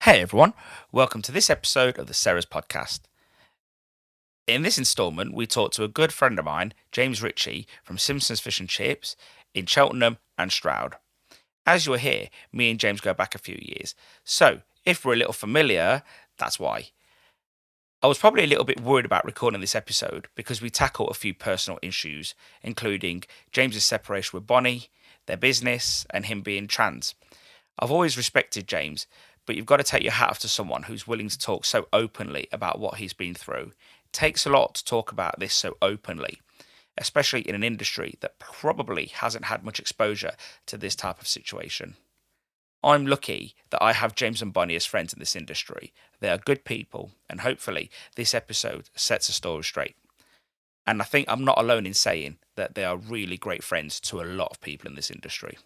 Hey everyone, welcome to this episode of the Sarah's podcast. In this instalment, we talk to a good friend of mine, James Ritchie from Simpsons Fish and Chips in Cheltenham and Stroud. As you'll hear, me and James go back a few years, so if we're a little familiar, that's why. I was probably a little bit worried about recording this episode because we tackle a few personal issues, including James's separation with Bonnie, their business, and him being trans. I've always respected James, but you've got to take your hat off to someone who's willing to talk so openly about what he's been through. It takes a lot to talk about this so openly, especially in an industry that probably hasn't had much exposure to this type of situation. I'm lucky that I have James and Bonnie as friends in this industry. They are good people, and hopefully this episode sets a story straight. And I think I'm not alone in saying that they are really great friends to a lot of people in this industry.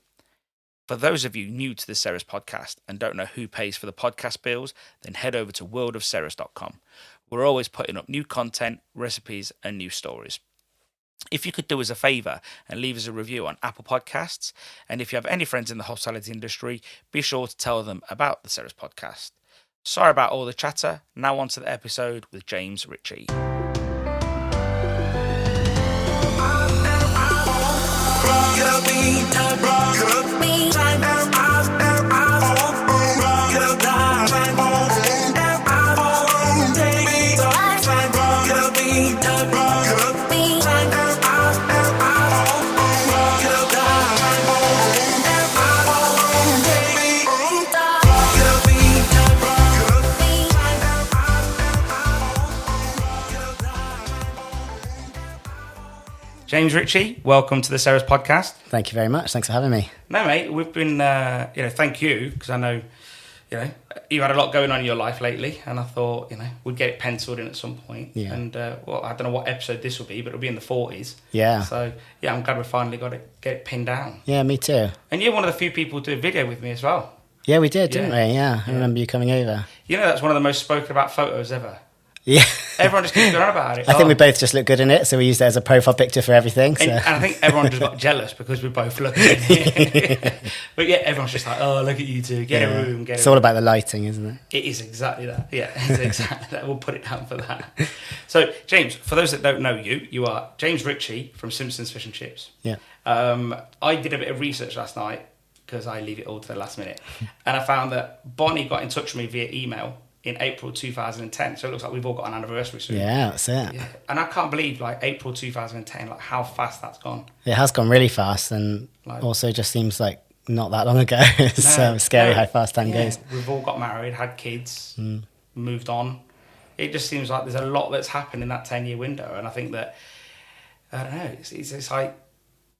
For those of you new to the Sarah's podcast and don't know who pays for the podcast bills, then head over to worldofsarahs.com. We're always putting up new content, recipes, and new stories. If you could do us a favour and leave us a review on Apple Podcasts, and if you have any friends in the hospitality industry, be sure to tell them about the Sarah's podcast. Sorry about all the chatter, now on to the episode with James Ritchie. James Ritchie, welcome to the Sarah's podcast. Thank you very much. Thanks for having me. No, mate, we've been, thank you, because I know, you've had a lot going on in your life lately, and I thought, we'd get it penciled in at some point. Yeah. And, I don't know what episode this will be, but it'll be in the 40s. Yeah. So, I'm glad we finally get it pinned down. Yeah, me too. And you're one of the few people to do a video with me as well. Yeah, we did, didn't we? Yeah, I remember you coming over. That's one of the most spoken about photos ever. Yeah. Everyone just keeps going on about it. I think we both just look good in it, so we used it as a profile picture for everything. So. And I think everyone just got jealous because we both look at it. But yeah, everyone's just like, oh, look at you two, get a room, It's all about the lighting, isn't it? It is exactly that. Yeah, it's exactly that. We'll put it down for that. So, James, for those that don't know you, you are James Ritchie from Simpsons Fish and Chips. Yeah. I did a bit of research last night because I leave it all to the last minute. And I found that Bonnie got in touch with me via email in April 2010, so it looks like we've all got an anniversary soon. Yeah, that's it. Yeah. And I can't believe, April 2010, how fast that's gone. It has gone really fast, and also just seems like not that long ago. It's scary how fast time goes. We've all got married, had kids, moved on. It just seems like there's a lot that's happened in that 10-year window, and I think that, I don't know, it's like,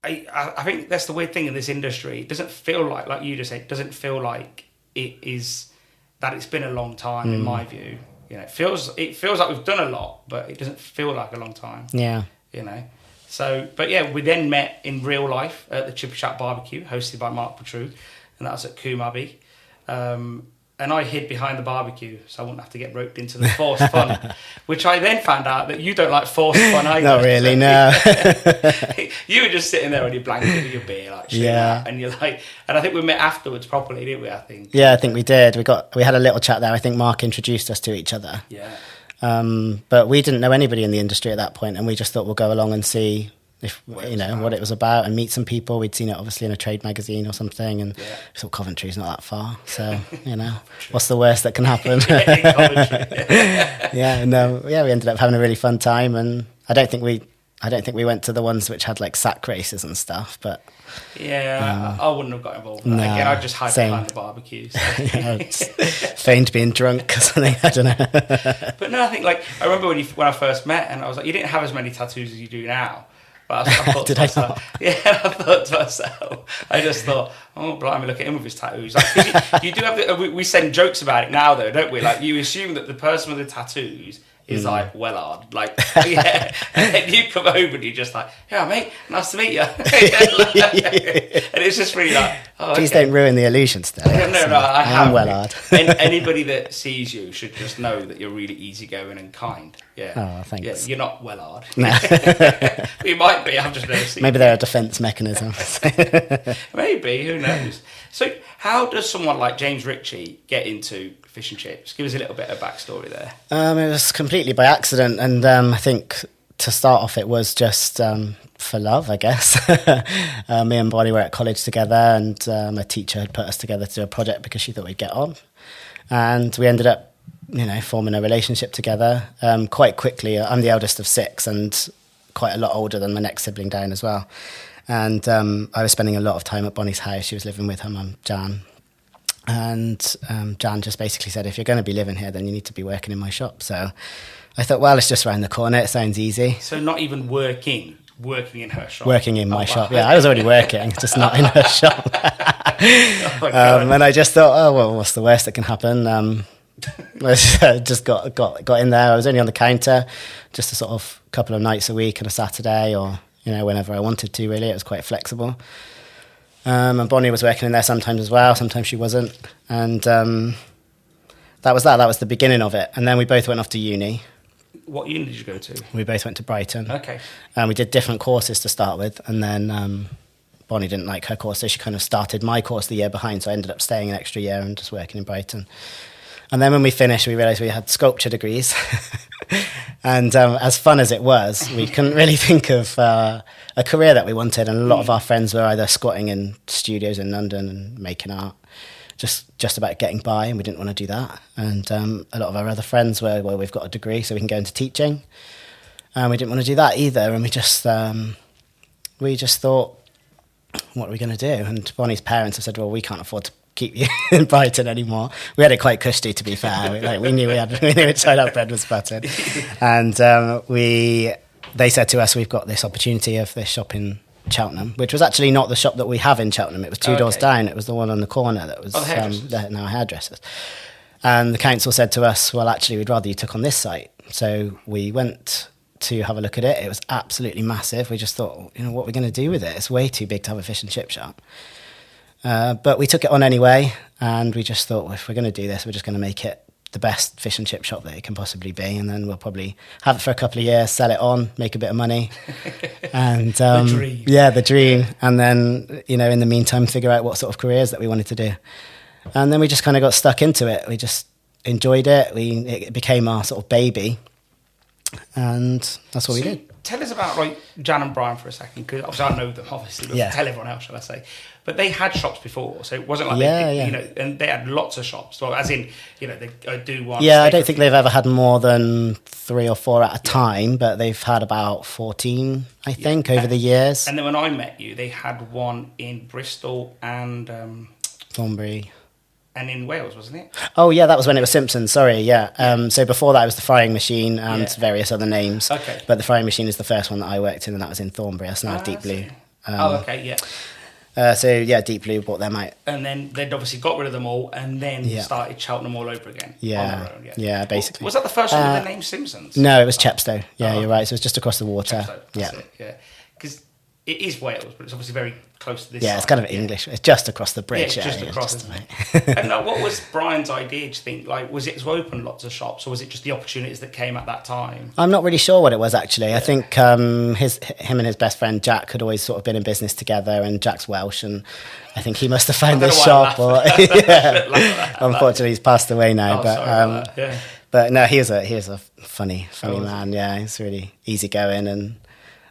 I think that's the weird thing in this industry. It doesn't feel like you just said, it doesn't feel like it is... that it's been a long time, in my view. It feels like we've done a lot, but it doesn't feel like a long time. Yeah. So, but yeah, we then met in real life at the Chippy Shack barbecue, hosted by Mark Patru, and that was at Coombe Abbey. And I hid behind the barbecue, so I wouldn't have to get roped into the forced fun, which I then found out that you don't like forced fun either. Not really, no. You were just sitting there on your blanket with your beer, and you're like, and I think we met afterwards properly, didn't we? I think. Yeah, I think we did. We had a little chat there. I think Mark introduced us to each other. Yeah. But we didn't know anybody in the industry at that point, and we just thought we'll go along and see if what it was about and meet some people. We'd seen it obviously in a trade magazine or something, and we thought Coventry's not that far, so what's the worst that can happen? We ended up having a really fun time, and I don't think we went to the ones which had sack races and stuff, but I wouldn't have got involved in that. Again, I'd just hide behind the barbecue. So. Feigned being drunk or something, I don't know. But no, I think I remember when I first met, and I was like, you didn't have as many tattoos as you do now. But I thought Did I not? Yeah, I thought to myself, I just thought, oh, blimey, look at him with his tattoos. You do have we send jokes about it now, though, don't we? You assume that the person with the tattoos is Wellard. And then you come over and you're just like, yeah, mate, nice to meet you. And it's just really Oh, Please okay. don't ruin the illusion still. No, I am have. Wellard. Anybody that sees you should just know that you're really easygoing and kind. Yeah. Oh, thanks. Yeah, you're not Wellard. No. You might be. I've just never seen. Maybe they're a defence mechanism. Maybe. Who knows? So, how does someone like James Ritchie get into fish and chips? Give us a little bit of backstory there. It was completely by accident, and I think to start off, it was just for love, I guess. Me and Bonnie were at college together, and my teacher had put us together to do a project because she thought we'd get on, and we ended up, forming a relationship together quite quickly. I'm the eldest of 6, and quite a lot older than my next sibling down as well. And I was spending a lot of time at Bonnie's house. She was living with her mum, Jan. And Jan just basically said, if you're going to be living here, then you need to be working in my shop. So I thought, well, it's just around the corner. It sounds easy. So not even working in her shop? Working in my shop, yeah. I was already working, just not in her shop. And I just thought, oh, well, what's the worst that can happen? I just got in there. I was only on the counter just a sort of couple of nights a week and a Saturday, or, whenever I wanted to, really. It was quite flexible. And Bonnie was working in there sometimes as well. Sometimes she wasn't. And that was that. That was the beginning of it. And then we both went off to uni. What uni did you go to? We both went to Brighton. Okay. And we did different courses to start with. And then Bonnie didn't like her course, so she kind of started my course the year behind. So I ended up staying an extra year and just working in Brighton. And then when we finished, we realised we had sculpture degrees. And as fun as it was, we couldn't really think of a career that we wanted. And a lot of our friends were either squatting in studios in London and making art, just about getting by, and we didn't want to do that. And a lot of our other friends were, well, we've got a degree, so we can go into teaching. And we didn't want to do that either. And we just thought, what are we going to do? And Bonnie's parents have said, well, we can't afford to keep you in Brighton anymore. We had it quite cushy, to be fair. We knew which side our bread was buttered. And they said to us, we've got this opportunity of this shop in Cheltenham, which was actually not the shop that we have in Cheltenham. It was two doors down. It was the one on the corner that was now hairdressers. And the council said to us, well, actually, we'd rather you took on this site. So we went to have a look at it. It was absolutely massive. We just thought, what are we going to do with it? It's way too big to have a fish and chip shop. But we took it on anyway, and we just thought, well, if we're going to do this, we're just going to make it the best fish and chip shop that it can possibly be, and then we'll probably have it for a couple of years, sell it on, make a bit of money. And the dream. Yeah, the dream. And then, in the meantime, figure out what sort of careers that we wanted to do. And then we just kind of got stuck into it. We just enjoyed it. It became our sort of baby, and that's what we did. Tell us about Jan and Brian for a second, because obviously I know them, obviously, but tell everyone else, shall I say. But they had shops before, so it wasn't like and they had lots of shops. Well, as in, they do one. Yeah, I don't think they've ever had more than 3 or 4 at a time, but they've had about 14, I think, over the years. And then when I met you, they had one in Bristol and Thornbury. And in Wales, wasn't it? Oh, yeah, that was when it was Simpsons, sorry, yeah. So before that, it was the Frying Machine and various other names. Okay. But the Frying Machine is the first one that I worked in, and that was in Thornbury. That's now Deep Blue. Okay, yeah. Deep Blue bought them out. And then they'd obviously got rid of them all, and then started Cheltenham all over again. Yeah, on their own, yeah, basically. Was that the first one with the name Simpsons? No, it was Chepstow. Yeah, you're right. So it was just across the water. Chepstow, that's it, yeah. Because it is Wales, but it's obviously very close to this side. It's kind of English. It's just across the bridge. Yeah, just across. And what was Brian's idea, do you think? Was it to open lots of shops, or was it just the opportunities that came at that time? I'm not really sure what it was, actually. Yeah. I think him and his best friend Jack had always sort of been in business together, and Jack's Welsh, and I think he must have found this shop. Unfortunately, he's passed away now. But no, he was a funny man. Yeah, he's really easygoing, and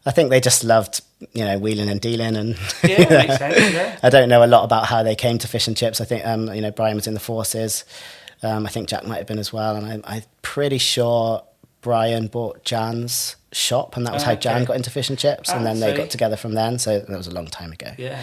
I think they just loved, wheeling and dealing. And makes sense, yeah. I don't know a lot about how they came to fish and chips. I think, Brian was in the forces. I think Jack might have been as well. And I'm pretty sure Brian bought Jan's shop, and that was how Jan got into fish and chips. And then they got together from then. So that was a long time ago. Yeah.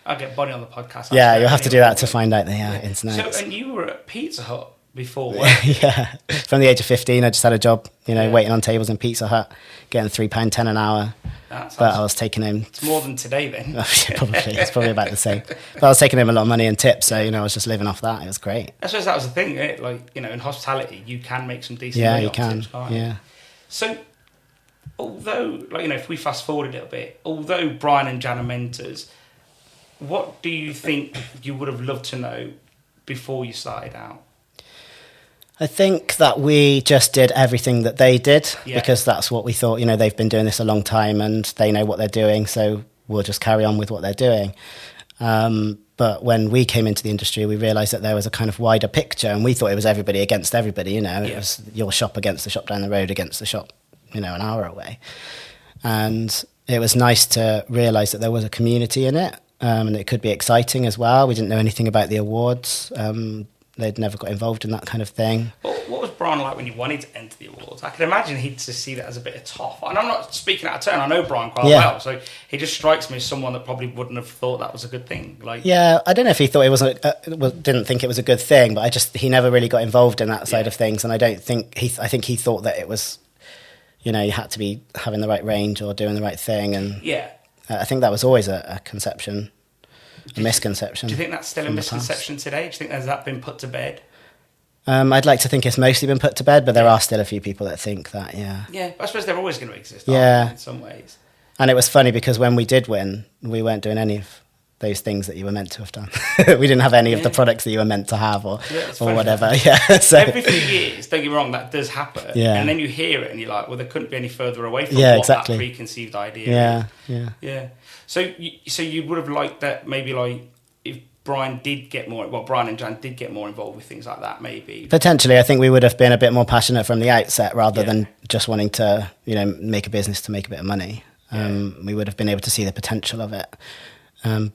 I'll get Bonnie on the podcast. Yeah, you'll have to do that to find out the ins and outs. So, and you were at Pizza Hut before, yeah. From the age of 15, I just had a job, waiting on tables in Pizza Hut, getting £3.10 an hour. But I was taking him... It's more than today, then. Probably. It's probably about the same. But I was taking him a lot of money in tips, so, I was just living off that. It was great. I suppose that was the thing, isn't it? In hospitality, you can make some decent money off tips, can't you? Yeah. So, although, if we fast forward a little bit, although Brian and Jan are mentors, what do you think you would have loved to know before you started out? I think that we just did everything that they did Yeah. because that's what we thought. You know, they've been doing this a long time and they know what they're doing, so we'll just carry on with what they're doing. But when we came into the industry, we realised that there was a kind of wider picture, and we thought it was everybody against everybody. You know, it was your shop against the shop down the road against the shop, you know, an hour away. And it was nice to realise that there was a community in it, and it could be exciting as well. We didn't know anything about the awards. They'd never got involved in that kind of thing. What was Brian like when you wanted to enter the awards? I can imagine he'd just see that as a bit of tough. And I'm not speaking out of turn. I know Brian quite well, so he just strikes me as someone that probably wouldn't have thought that was a good thing. Like, yeah, I don't know if he thought it wasn't, didn't think it was a good thing, but he never really got involved in that side of things. And I think he thought that it was, you know, you had to be having the right range or doing the right thing. And I think that was always a conception. A misconception. Do you think that's still a misconception today? Do you think that been put to bed? I'd like to think it's mostly been put to bed, but there are still a few people that think that, yeah. Yeah, I suppose they're always going to exist, in some ways. And it was funny because when we did win, we weren't doing any of those things that you were meant to have done. We didn't have any of the products that you were meant to have or whatever. Yeah. So every few years, don't get me wrong, that does happen. Yeah. And then you hear it and you're like, well, there couldn't be any further away from what that preconceived idea is. Yeah. So you would have liked that maybe like if Brian and Jan did get more involved with things like that, maybe. Potentially, I think we would have been a bit more passionate from the outset rather than just wanting to, you know, make a business to make a bit of money. We would have been able to see the potential of it.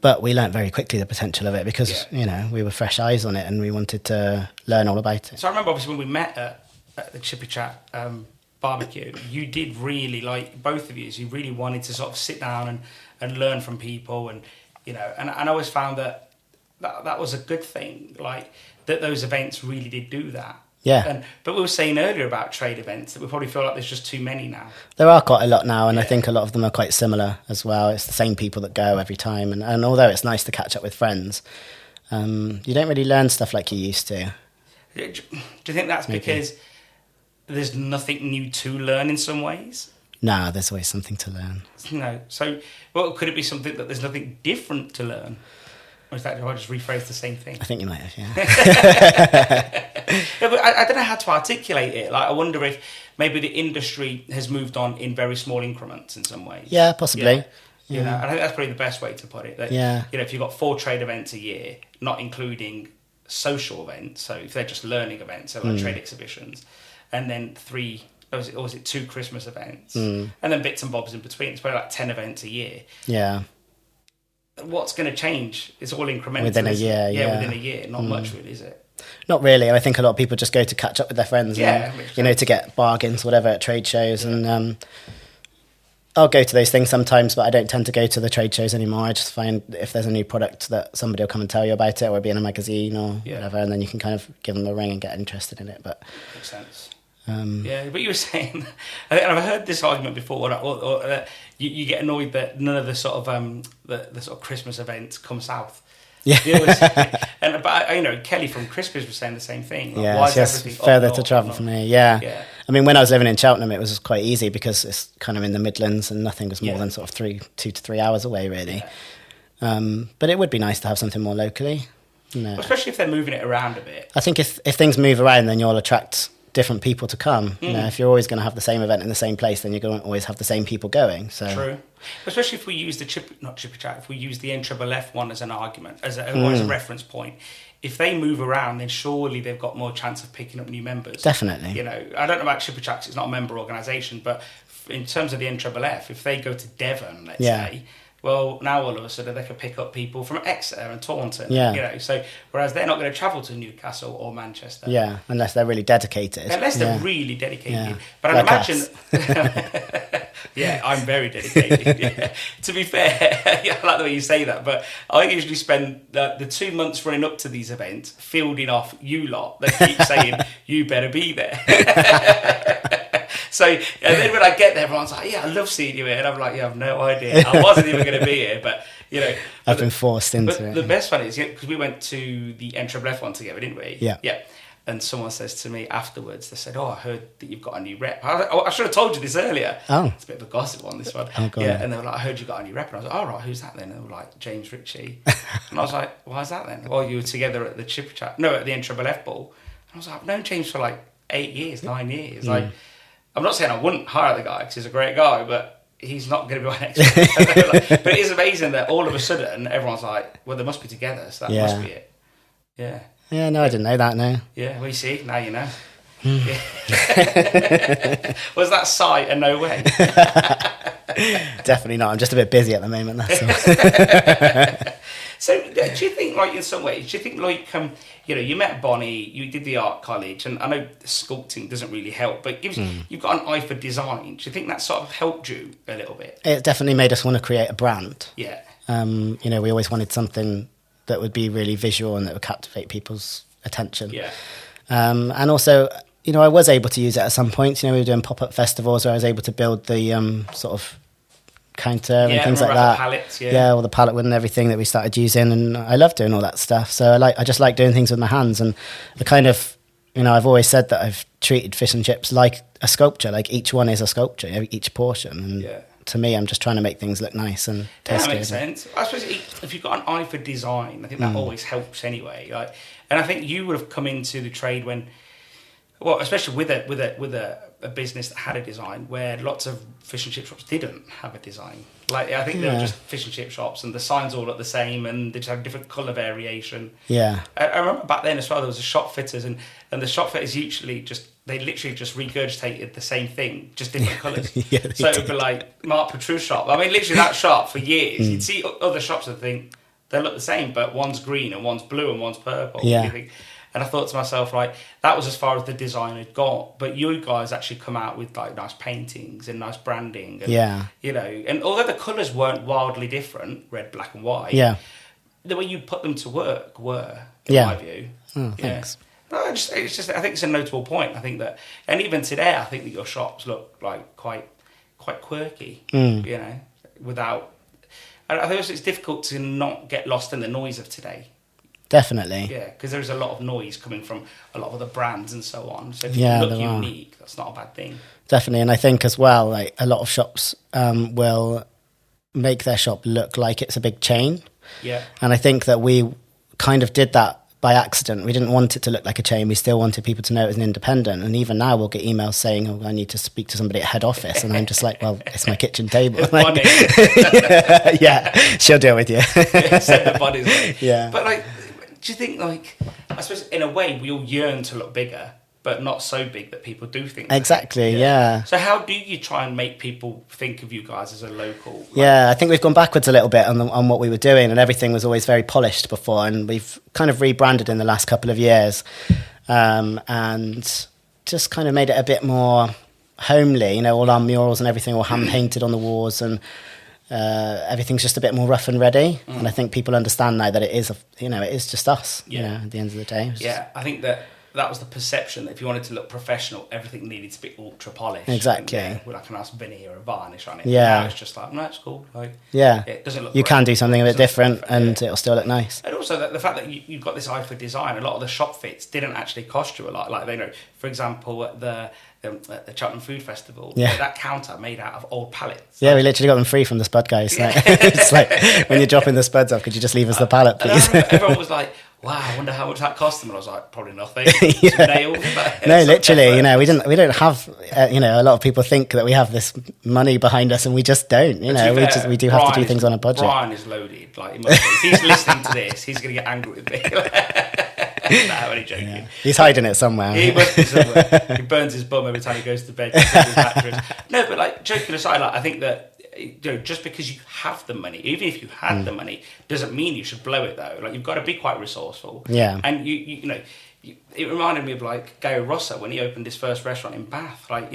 But we learnt very quickly the potential of it because, you know, we were fresh eyes on it and we wanted to learn all about it. So I remember obviously when we met at the Chippy Chat barbecue, you did really, like both of you really wanted to sort of sit down and learn from people and, you know, and I always found that was a good thing, like that those events really did do that. Yeah. But we were saying earlier about trade events that we probably feel like there's just too many now. There are quite a lot now, and I think a lot of them are quite similar as well. It's the same people that go every time, and although it's nice to catch up with friends, you don't really learn stuff like you used to. Do you think that's because there's nothing new to learn in some ways? No, there's always something to learn. No. So, well, could it be something that there's nothing different to learn? Or is that, do I just rephrase the same thing? I think you might have, yeah. But I don't know how to articulate it. Like, I wonder if maybe the industry has moved on in very small increments in some ways. Yeah, possibly. You know, I think that's probably the best way to put it. That, you know, if you've got 4 trade events a year, not including social events, so if they're just learning events, so like trade exhibitions, and then 3, or was it 2 Christmas events, and then bits and bobs in between, it's probably like 10 events a year. Yeah. What's going to change? It's all incremental. Within a year, within a year. Not much, really, is it? Not really. I think a lot of people just go to catch up with their friends and, you know, to get bargains, whatever, at trade shows. And I'll go to those things sometimes, but I don't tend to go to the trade shows anymore. I just find if there's a new product that somebody will come and tell you about it or be in a magazine or whatever, and then you can kind of give them a ring and get interested in it. But makes sense. But you were saying, and I've heard this argument before, or you get annoyed that none of the sort of the sort of Christmas events come south. Yeah, but you know, Kelly from Crispers was saying the same thing. Like, why is everything further to travel for me? Yeah. I mean, when I was living in Cheltenham, it was quite easy because it's kind of in the Midlands and nothing was more than sort of 2 to 3 hours away, really. But it would be nice to have something more locally. Well, especially if they're moving it around a bit. I think if things move around, then you'll attract different people to come. You know, if you're always going to have the same event in the same place, then you're going to always have the same people going. So true. Especially if we use the Chippy Chat, if we use the NFFF one as an argument, as a reference point. If they move around, then surely they've got more chance of picking up new members. Definitely. You know, I don't know about Chippy Chat, it's not a member organisation, but in terms of the NFFF, if they go to Devon, let's say, well, now all of a sudden they could pick up people from Exeter and Taunton. You know, so whereas they're not going to travel to Newcastle or Manchester. Yeah, unless they're really dedicated. Unless they're really dedicated. Yeah. But like I imagine. Yeah, I'm very dedicated. To be fair, I like the way you say that, but I usually spend the 2 months running up to these events fielding off you lot that keep saying you better be there. So, and then when I get there, everyone's like, yeah, I love seeing you here. And I'm like, yeah, I have no idea. I wasn't even going to be here, but, you know. I've been forced into it. The best one is, because we went to the NFFF one together, didn't we? Yeah. Yeah. And someone says to me afterwards, they said, "Oh, I heard that you've got a new rep." I should have told you this earlier. Oh. It's a bit of a gossip on this one. Oh, yeah, and they were like, "I heard you got a new rep." And I was like, "Oh, right, who's that then?" And they were like, "James Ritchie." And I was like, "Why is that then?" "Well, you were together at the Chipper Chat. No, at the NFF Ball." And I was like, "I've known James for like 8 years, 9 years. Like, I'm not saying I wouldn't hire the guy because he's a great guy, but he's not going to be my next rep." Like, but it is amazing that all of a sudden everyone's like, "Well, they must be together, so that must be it." Yeah. Yeah, no, I didn't know that, no. Yeah, well, you see, now you know. Yeah. Was that sight a no way? Definitely not. I'm just a bit busy at the moment, that's all. So, do you think, like, in some ways, do you think, like, you met Bonnie, you did the art college, and I know sculpting doesn't really help, but you've got an eye for design. Do you think that sort of helped you a little bit? It definitely made us want to create a brand. Yeah. We always wanted something that would be really visual and that would captivate people's attention. Yeah. And also, I was able to use it at some points. We were doing pop-up festivals where I was able to build the sort of counter and things like that. Pallets, all the pallet wood and everything that we started using, and I love doing all that stuff. So I just like doing things with my hands, and the kind of, I've always said that I've treated fish and chips like a sculpture. Like each one is a sculpture, each portion. And to me, I'm just trying to make things look nice and tasty. That makes sense. I suppose if you've got an eye for design, I think that always helps anyway. Like, and I think you would have come into the trade when, well, especially with a business that had a design, where lots of fish and chip shops didn't have a design. Like, I think they were just fish and chip shops, and the signs all look the same, and they just have different colour variation. Yeah, I remember back then as well. There was a shop fitters, and the shop fitters literally just regurgitated the same thing, just different colours. So it would be like Mark Petru's shop. I mean, literally that shop for years. You'd see other shops and think they look the same, but one's green and one's blue and one's purple. Yeah. And I thought to myself, like, that was as far as the design had got. But you guys actually come out with like nice paintings and nice branding. And, and although the colours weren't wildly different, red, black and white, the way you put them to work were, in my view. Oh, thanks. No, I think it's a notable point. I think that, and even today, I think that your shops look like quite quirky, without, I think it's difficult to not get lost in the noise of today. Definitely. Yeah, because there is a lot of noise coming from a lot of other brands and so on. So if you look unique, that's not a bad thing. Definitely, and I think as well, like a lot of shops will make their shop look like it's a big chain. Yeah. And I think that we kind of did that by accident. We didn't want it to look like a chain. We still wanted people to know it was an independent. And even now we'll get emails saying, "Oh, I need to speak to somebody at head office." And I'm just like, "Well, it's my kitchen table." Like, she'll deal with you. Send the bodies away. Yeah. But like, do you think, like, I suppose in a way we all yearn to look bigger, but not so big that people do think that. Exactly, yeah. So how do you try and make people think of you guys as a local? Like, yeah, I think we've gone backwards a little bit on what we were doing, and everything was always very polished before, and we've kind of rebranded in the last couple of years, and just kind of made it a bit more homely. All our murals and everything were hand painted on the walls, and everything's just a bit more rough and ready. And I think people understand now that it is it is just us. At the end of the day. I think that was the perception, that if you wanted to look professional, everything needed to be ultra polished. Exactly. And, with like a nice veneer or varnish on it. Yeah. Now it's just like, no, it's cool. Like, it doesn't look you great. can do something a bit different and it'll still look nice. And also the fact that you've got this eye for design, a lot of the shop fits didn't actually cost you a lot. Like, for example, at the Cheltenham Food Festival, that counter made out of old pallets. Yeah, we literally got them free from the spud guys. Like, it's like, when you're dropping the spuds off, could you just leave us the pallet, please? Everyone was like, wow, I wonder how much that cost them. And I was like, probably nothing. Nailed. No, literally, we don't have, a lot of people think that we have this money behind us and we just don't, we do have to do things on a budget. Brian is loaded. Like, if he's listening to this, he's going to get angry with me. No, I'm only joking. Yeah. He's hiding it somewhere. He must be somewhere. He burns his bum every time he goes to bed. No, but like, joking aside, like, I think that, just because you have the money, even if you had the money, doesn't mean you should blow it though. Like, you've got to be quite resourceful. Yeah. And it reminded me of like Gary Rossa when he opened his first restaurant in Bath. Like,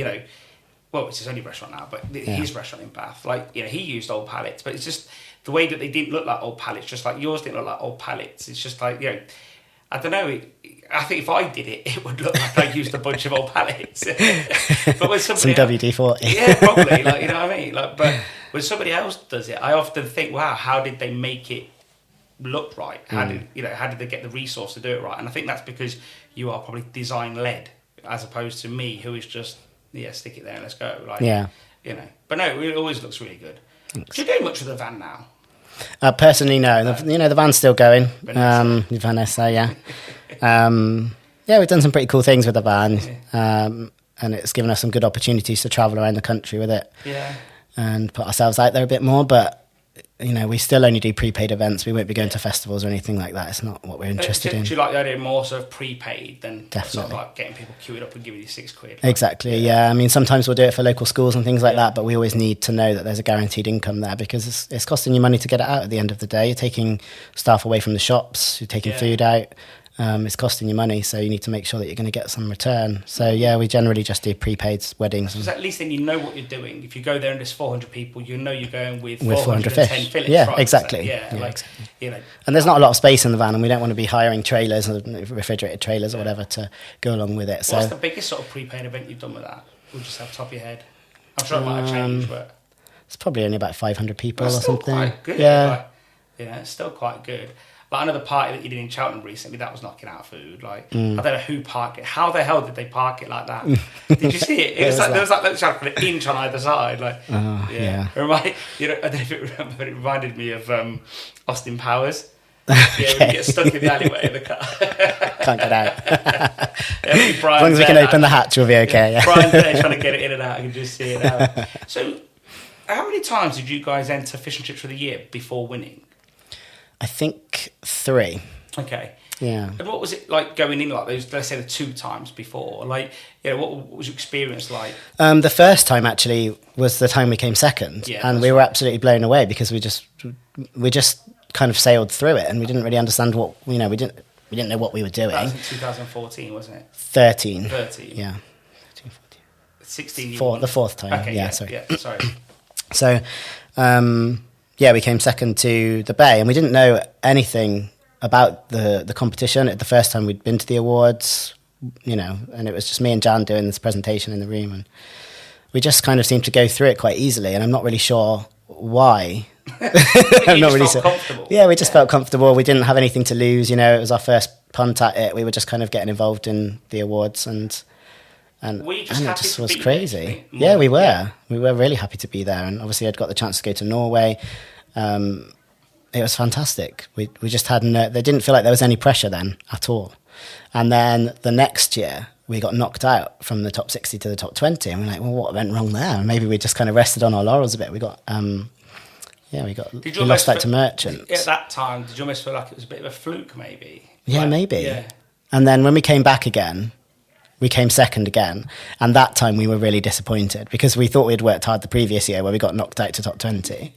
well, it's his only restaurant now, but his restaurant in Bath. Like, he used old pallets, but it's just the way that they didn't look like old pallets, just like yours didn't look like old pallets. It's just like, I don't know. I think if I did it, it would look like I used a bunch of old pallets. But when somebody some WD-40. Yeah, probably. Like, what I mean? Like, but when somebody else does it, I often think, wow, how did they make it look right? How did they get the resource to do it right? And I think that's because you are probably design led, as opposed to me, who is just stick it there and let's go. Like, but no, it always looks really good. Thanks. Do you do much with the van now? Personally, no. The van's still going. Vanessa, yeah. We've done some pretty cool things with the van, and it's given us some good opportunities to travel around the country with it, and put ourselves out there a bit more. But we still only do prepaid events. We won't be going to festivals or anything like that. It's not what we're interested in. Do you like the idea more sort of prepaid than Definitely. Sort of like getting people queuing up and giving you £6? Like, exactly, yeah. I mean, sometimes we'll do it for local schools and things like that, but we always need to know that there's a guaranteed income there, because it's costing you money to get it out at the end of the day. You're taking staff away from the shops, you're taking food out. It's costing you money, so you need to make sure that you're going to get some return. So we generally just do prepaid weddings. Because at least then you know what you're doing. If you go there and there's 400 people, you know you're going with 410 fish. Fillets. Yeah, right? exactly. So, exactly. And there's not a lot of space in the van, and we don't want to be hiring trailers, refrigerated trailers or whatever, to go along with it. What's the biggest sort of prepaid event you've done with that? We'll just have top of your head. I'm sure it might have changed, but it's probably only about 500 people or still something. Quite good. Yeah, it's still quite good. Like another party that you did in Cheltenham recently, that was knocking out food. Like I don't know who parked it. How the hell did they park it like that? Did you see it? It was like there was like an inch on either side. Like yeah. I don't know if it remember, but it reminded me of Austin Powers. Okay. When you get stuck in the alleyway in the car. Can't get out. As long as we can open the hatch, we'll be okay. Yeah. Brian's there trying to get it in and out. I can just see it out. So, how many times did you guys enter Fish and Chips for the year before winning? I think 3. Okay. Yeah. And what was it like going in like those, let's say the 2 times before? Like, what was your experience like? The first time actually was the time we came second, and we were absolutely blown away, because we just kind of sailed through it, and we didn't really understand what, we didn't know what we were doing. That was in 2014, wasn't it? 13. Yeah. 13, 14. 16. The fourth time. Okay, sorry. Yeah, sorry. So, we came second to the Bay, and we didn't know anything about the competition. The first time we'd been to the awards, and it was just me and Jan doing this presentation in the room, and we just kind of seemed to go through it quite easily, and I'm not really sure why. I'm not really sure. Comfortable. Yeah, we just felt comfortable. We didn't have anything to lose. It was our first punt at it. We were just kind of getting involved in the awards, and it just was crazy. Yeah, we were. Yeah. We were really happy to be there, and obviously I'd got the chance to go to Norway. It was fantastic. We just had they didn't feel like there was any pressure then at all. And then the next year we got knocked out from the top 60 to the top 20, and we're like, well, what went wrong there? And maybe we just kind of rested on our laurels a bit. We lost out to Merchants. At that time, did you almost feel like it was a bit of a fluke, maybe? Yeah, maybe. Yeah. And then when we came back again, we came second again, and that time we were really disappointed, because we thought we'd worked hard the previous year where we got knocked out to top 20.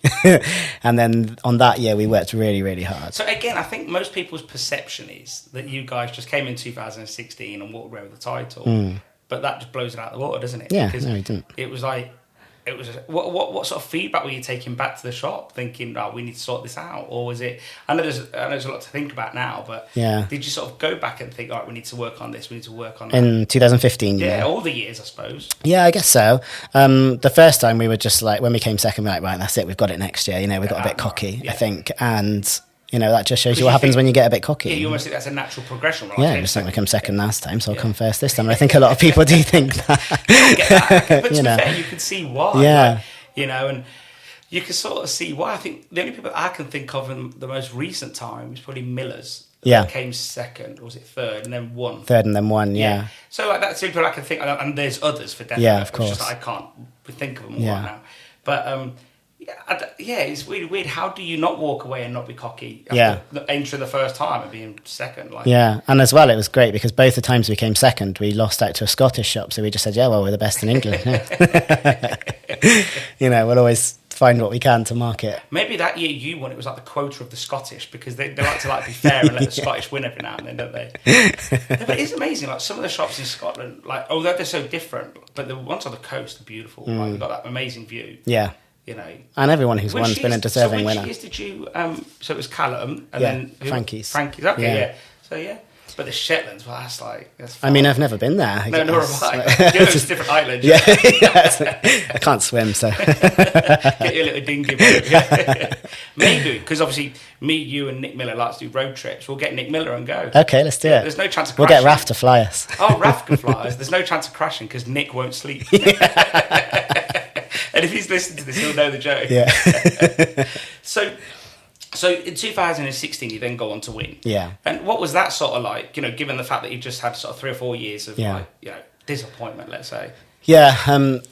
And then on that year we worked really, really hard. So again, I think most people's perception is that you guys just came in 2016 and walked away with the title, but that just blows it out of the water, doesn't it? Yeah, because no, we didn't. It was like, what sort of feedback were you taking back to the shop, thinking, we need to sort this out? Or was it, I know there's a lot to think about now, but did you sort of go back and think, all right, we need to work on this, we need to work on that? In 2015, all the years, I suppose. Yeah, I guess so. The first time we were just like, when we came second, we were like, right, that's it, we've got it next year. We got a bit cocky, I think, and that just shows you what happens when you get a bit cocky. Yeah, you almost think that's a natural progression. Right? Yeah, just think we come second last time, so I'll come first this time. And I think a lot of people do think that. I get that. But to be fair, you can see why. Yeah. And you can sort of see why. I think the only people I can think of in the most recent time is probably Miller's. Yeah. Came second, or was it third, and then won? Third and then won, yeah. So that's the only people I can think of, and there's others for definite. Yeah, of course. It's just I can't think of them all right now. But it's really weird. How do you not walk away and not be cocky after entering the first time and being second? Yeah, and as well, it was great because both the times we came second, we lost out to a Scottish shop, so we just said, we're the best in England. We'll always find what we can to market. Maybe that year you won, it was like the quota of the Scottish, because they like to be fair and let the Scottish win every now and then, don't they? But it is amazing, some of the shops in Scotland, although they're so different, but the ones on the coast are beautiful. You've got that amazing view. Yeah. And everyone who's won has been a deserving winner. So which years did you? So it was Callum, and then Frankie's. Okay, yeah. So yeah. But the Shetlands, well, that's I mean, I've never been there. No, nor have I. It's different islands. Yeah, I can't swim, so. Get your little dinghy boat. Yeah. Maybe, because obviously me, you and Nick Miller like to do road trips. We'll get Nick Miller and go. Okay, let's do it. There's no chance of crashing. We'll get Raf to fly us. Oh, Raf can fly us. There's no chance of crashing because Nick won't sleep. And if he's listening to this, he'll know the joke. Yeah. So in 2016, you then go on to win. Yeah. And what was that sort of like, given the fact that you just had sort of 3 or 4 years of disappointment, let's say? Yeah,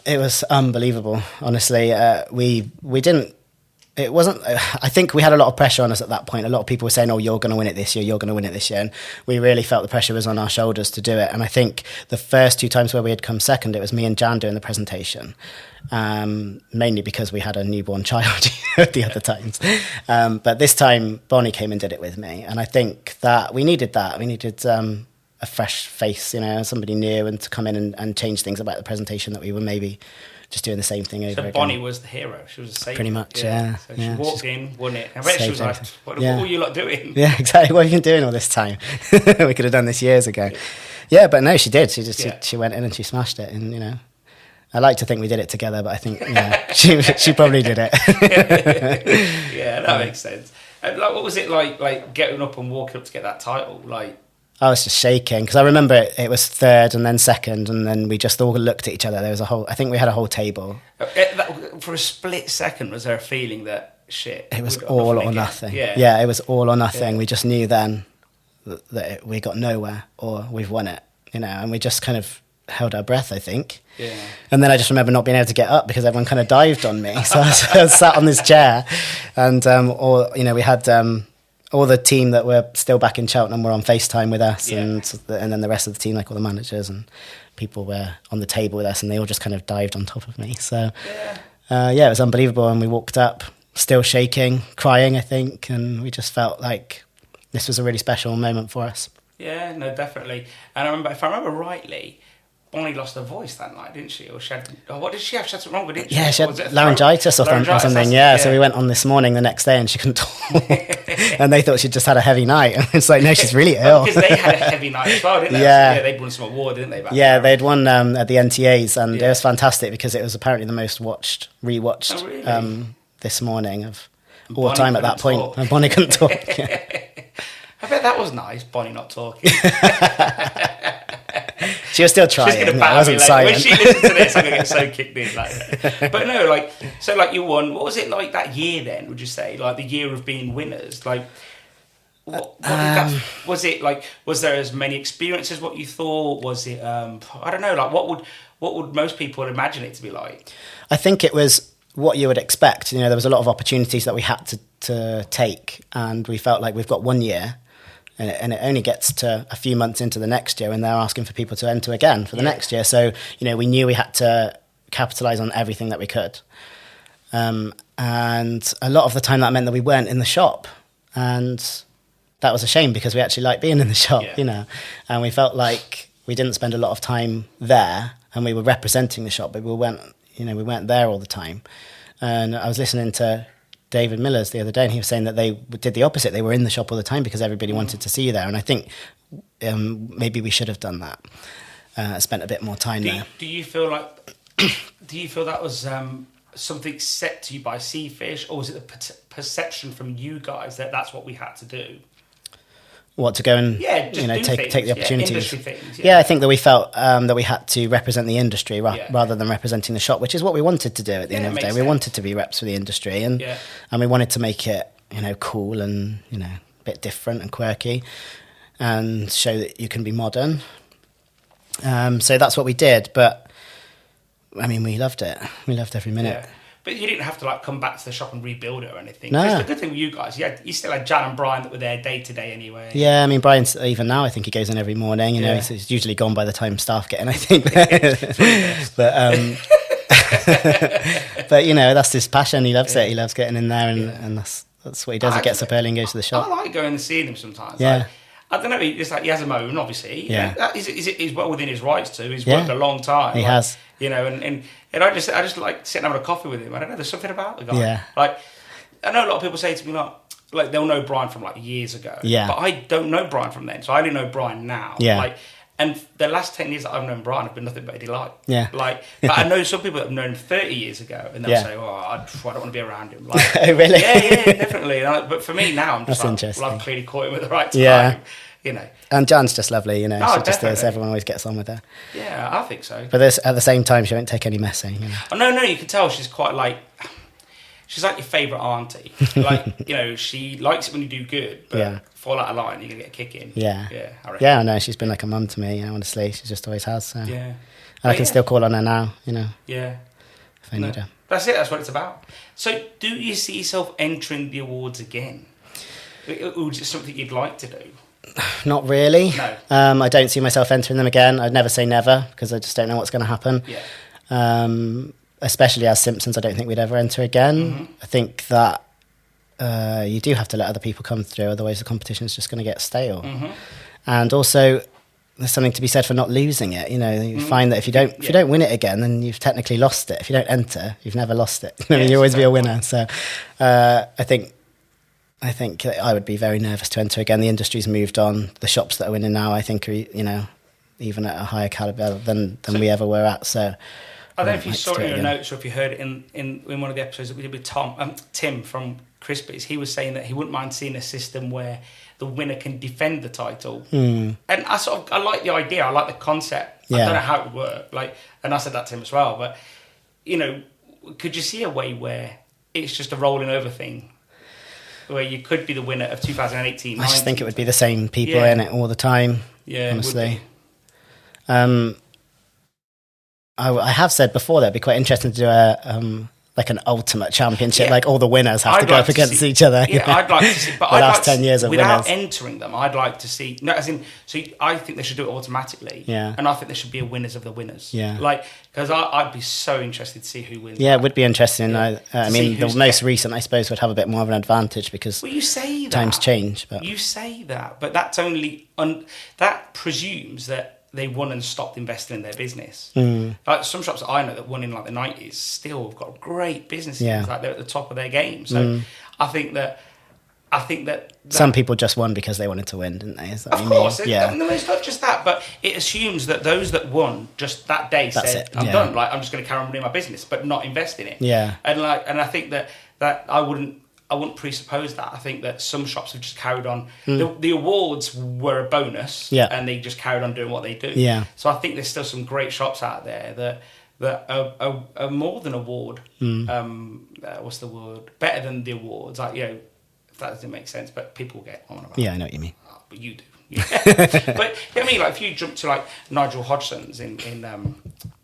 it was unbelievable, honestly. We didn't... It wasn't... I think we had a lot of pressure on us at that point. A lot of people were saying, oh, you're going to win it this year, you're going to win it this year. And we really felt the pressure was on our shoulders to do it. And I think the first 2 times where we had come second, it was me and Jan doing the presentation. Mainly because we had a newborn child the other times. But this time, Bonnie came and did it with me. And I think that we needed that. We needed a fresh face, somebody new, and to come in and change things about the presentation that we were maybe just doing the same thing over again. So Bonnie was the hero. She was the savior. Pretty much, yeah. So she walked in, won it. I bet she was like, what were you lot doing? Yeah, exactly. What have you been doing all this time? We could have done this years ago. Yeah, but no, she did. She went in and she smashed it. And, I like to think we did it together, but I think she probably did it. Yeah, that makes sense. And what was it like getting up and walking up to get that title? I was just shaking because I remember it was third and then second, and then we just all looked at each other. There was I think we had a whole table. For a split second, was there a feeling that shit? It was all or nothing. Yeah, it was all or nothing. Yeah. We just knew then that we got nowhere or we've won it, and we just kind of held our breath, I think. Yeah. And then I just remember not being able to get up because everyone kind of dived on me. So I was sat on this chair, and we had all the team that were still back in Cheltenham were on FaceTime with us, and then the rest of the team, like all the managers and people, were on the table with us, and they all just kind of dived on top of me. So it was unbelievable. And we walked up, still shaking, crying, I think, and we just felt like this was a really special moment for us. Yeah, no, definitely. And if I remember rightly, Bonnie lost her voice that night, didn't she? Or what did she have? She had something wrong with it, didn't she? Yeah, she had laryngitis or something. Yeah, so we went on this morning the next day and she couldn't talk. And they thought she'd just had a heavy night. And it's like, no, she's really ill. Because they had a heavy night as well, didn't they? Yeah. They'd won some award, didn't they? They'd won at the NTAs, and it was fantastic because it was apparently the most rewatched this morning of all Bonnie time at that point. Talk. And Bonnie couldn't talk. I bet that was nice, Bonnie not talking. She was still trying. She's going to battle me later. When she listens to this, I'm going to get so kicked in. But no, you won. What was it like that year then, would you say? Like the year of being winners? Like, was it like, was there as many experiences what you thought? Was it, I don't know, like what would most people imagine it to be like? I think it was what you would expect. There was a lot of opportunities that we had to take, and we felt like we've got 1 year. And it only gets to a few months into the next year and they're asking for people to enter again for the next year. So, we knew we had to capitalise on everything that we could. And a lot of the time that meant that we weren't in the shop. And that was a shame because we actually liked being in the shop, And we felt like we didn't spend a lot of time there and we were representing the shop, but we weren't there all the time. And I was listening to David Miller's the other day, and he was saying that they did the opposite. They were in the shop all the time because everybody wanted to see you there. And I think maybe we should have done that. Spent a bit more time there. Do you feel that was something set to you by Seafish, or was it the perception from you guys that that's what we had to do? What, to go and take the opportunities? Industry things, yeah, I think that we felt that we had to represent the industry rather than representing the shop, which is what we wanted to do at the end of the day. We wanted to be reps for the industry, and we wanted to make it cool and a bit different and quirky, and show that you can be modern. So that's what we did. But I mean, we loved it. We loved every minute. Yeah. But you didn't have to come back to the shop and rebuild it or anything. No. The good thing with you guys, you still had Jan and Brian that were there day to day anyway. Yeah, I mean, Brian's, even now, I think he goes in every morning. He's usually gone by the time staff get in, I think. But that's his passion. He loves it. He loves getting in there, and that's what he does. He gets up early and goes to the shop. I like going and seeing him sometimes. Yeah. I don't know. It's like he has a moan, obviously. Yeah. He's well within his rights to. He's worked a long time. He has. And I just like sitting having a coffee with him. I don't know. There's something about the guy. Yeah. Like, I know a lot of people say to me, like, like they'll know Brian from like years ago. Yeah. But I don't know Brian from then, so I only know Brian now. Yeah. Like, and the last 10 years that I've known Brian have been nothing but a delight. Yeah. Like, but I know some people that have known him 30 years ago, and they'll say, "Oh, I don't want to be around him." Like, Oh, really? Yeah, definitely. But for me now, I'm just That's like, interesting. well, I've clearly caught him at the right time. Yeah. You know. And Jan's just lovely, you know. Oh, she just definitely. is. Everyone always gets on with her. Yeah, I think so. But at the same time, she won't take any messing. You know? Oh, no, you can tell she's quite like. She's like your favourite auntie. Like, you know, she likes it when you do good, but fall out of line, you're going to get a kick in. Yeah. Yeah, I reckon. Yeah, no, she's been like a mum to me, you know, honestly. She just always has. So. Yeah. And I can still call on her now, you know. Yeah. If I need her. That's it, that's what it's about. So, do you see yourself entering the awards again? Or is it something you'd like to do? Not really. No. I don't see myself entering them again. I'd never say never, because I just don't know what's going to happen. Yeah. Especially as Simpsons, I don't think we'd ever enter again. Mm-hmm. I think that you do have to let other people come through, otherwise the competition is just going to get stale. Mm-hmm. And also, there's something to be said for not losing it. You know, you find that if you don't win it again, then you've technically lost it. If you don't enter, you've never lost it. I mean, you always be a winner. So, I think I would be very nervous to enter again. The industry's moved on. The shops that are winning now, I think, are, you know, even at a higher caliber than we ever were at. So. I don't know if you saw it in your notes or if you heard it in one of the episodes that we did with Tim from Crispies. He was saying that he wouldn't mind seeing a system where the winner can defend the title. And I like the idea. I like the concept. I don't know how it would work. Like, and I said that to him as well. But, you know, could you see a way where it's just a rolling over thing? Where you could be the winner of 2018. I just think it would be the same people in it all the time. Yeah, honestly. I have said before that it'd be quite interesting to do like an ultimate championship, like all the winners have to go up against each other. Yeah, I'd like to see. But the last 10 years of without winners. entering them, I'd like to see. No, as in, so I think they should do it automatically. Yeah. And I think there should be a winners of the winners. Yeah. Like, because I'd be so interested to see who wins. Yeah, it would be interesting. Yeah. I mean, the most kept. Recent, I suppose, would have a bit more of an advantage because you say that. Times change. But. You say that, but that's only that presumes that they won and stopped investing in their business. Like some shops that I know that won in like the 90s still have got great businesses. Yeah. Like they're at the top of their game. So I think that some people just won because they wanted to win, didn't they? Is that of what you course, mean? Yeah. No, it's not just that, but it assumes that those that won just that day said, "I'm done. Like I'm just going to carry on running my business, but not invest in it." Yeah. And I think that I wouldn't presuppose that. I think that some shops have just carried on. The awards were a bonus, and they just carried on doing what they do. Yeah. So I think there's still some great shops out there that are more than award. What's the word? Better than the awards. Like, you know, if that doesn't make sense, but people get on about. Yeah, I know what you mean. Oh, but you do. But I mean, like if you jump to like Nigel Hodgson's in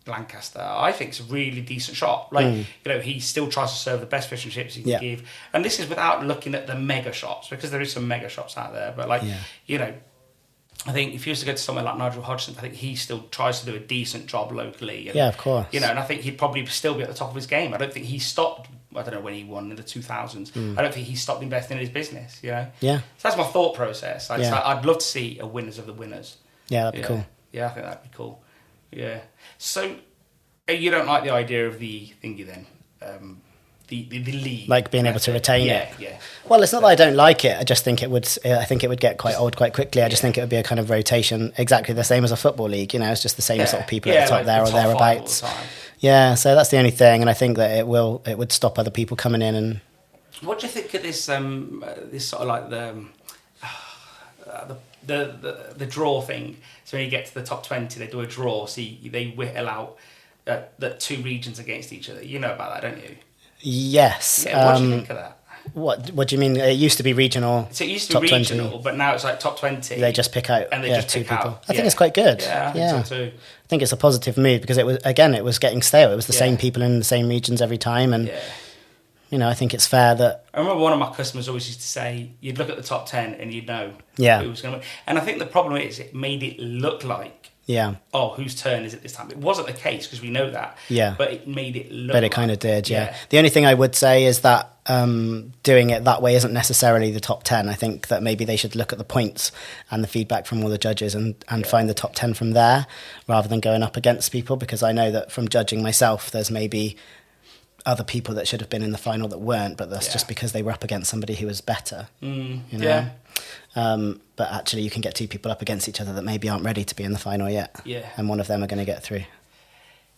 Lancaster, I think it's a really decent shop. Like you know, he still tries to serve the best fish and chips he can give, and this is without looking at the mega shops because there is some mega shops out there. But like you know, I think if you was to go to somewhere like Nigel Hodgson, I think he still tries to do a decent job locally. And, yeah, of course. You know, and I think he'd probably still be at the top of his game. I don't think he stopped. I don't know when he won in the 2000s. I don't think he stopped investing in his business, you know? Yeah. So that's my thought process. I'd love to see a winners of the winners. Yeah, that'd be cool. Yeah, I think that'd be cool. Yeah. So you don't like the idea of the thingy then? The league? Like being able to retain it? Yeah. Well, it's not that I don't like it. I just think it would get quite old quite quickly. I just think it would be a kind of rotation, exactly the same as a football league. You know, it's just the same sort of people at the top there or thereabouts. Yeah, so that's the only thing, and I think that it would stop other people coming in. And what do you think of this sort of like the draw thing? So when you get to the top 20, they do a draw. So they whittle out the two regions against each other. You know about that, don't you? Yes. Yeah, what do you think of that? What do you mean? It used to be regional. So it used to be regional, 20. But now it's like top 20. They just pick out and they just two pick people. out. I think it's quite good. Yeah, I think so too. I think it's a positive move because it was getting stale. It was the same people in the same regions every time, and you know, I think it's fair that. I remember one of my customers always used to say, you'd look at the top 10 and you'd know who was going to win. And I think the problem is it made it look like, whose turn is it this time? It wasn't the case because we know that. Yeah. But it made it look But it kind of did, yeah. The only thing I would say is that doing it that way isn't necessarily the top 10. I think that maybe they should look at the points and the feedback from all the judges and find the top 10 from there rather than going up against people, because I know that from judging myself, there's maybe other people that should have been in the final that weren't, but that's just because they were up against somebody who was better. You know? But actually, you can get two people up against each other that maybe aren't ready to be in the final yet. And one of them are going to get through.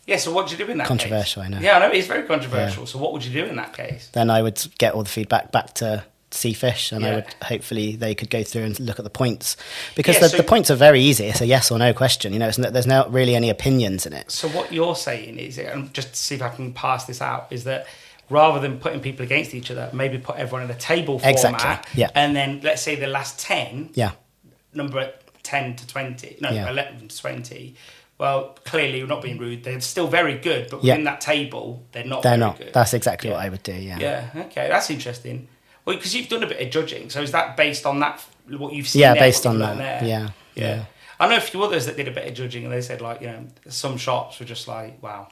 Yeah, so what would you do in that Controversial, case? I know. Yeah, I know, it's very controversial. So what would you do in that case? Then I would get all the feedback back to Sea Fish, and I would hopefully they could go through and look at the points, because the points are very easy. It's a yes or no question. You know, there's not really any opinions in it. So what you're saying is, and just to see if I can pass this out, is that rather than putting people against each other, maybe put everyone in a table format, and then let's say the last 10, number 10 to 20, 11 to 20. Well, clearly, you're not being rude. They're still very good, but within that table, they're not very good. That's exactly what I would do, Yeah, okay, that's interesting. Well, because you've done a bit of judging, so is that based on that, what you've seen? Yeah, based on that. Yeah. I know a few others that did a bit of judging, and they said, like, you know, some shops were just like, wow,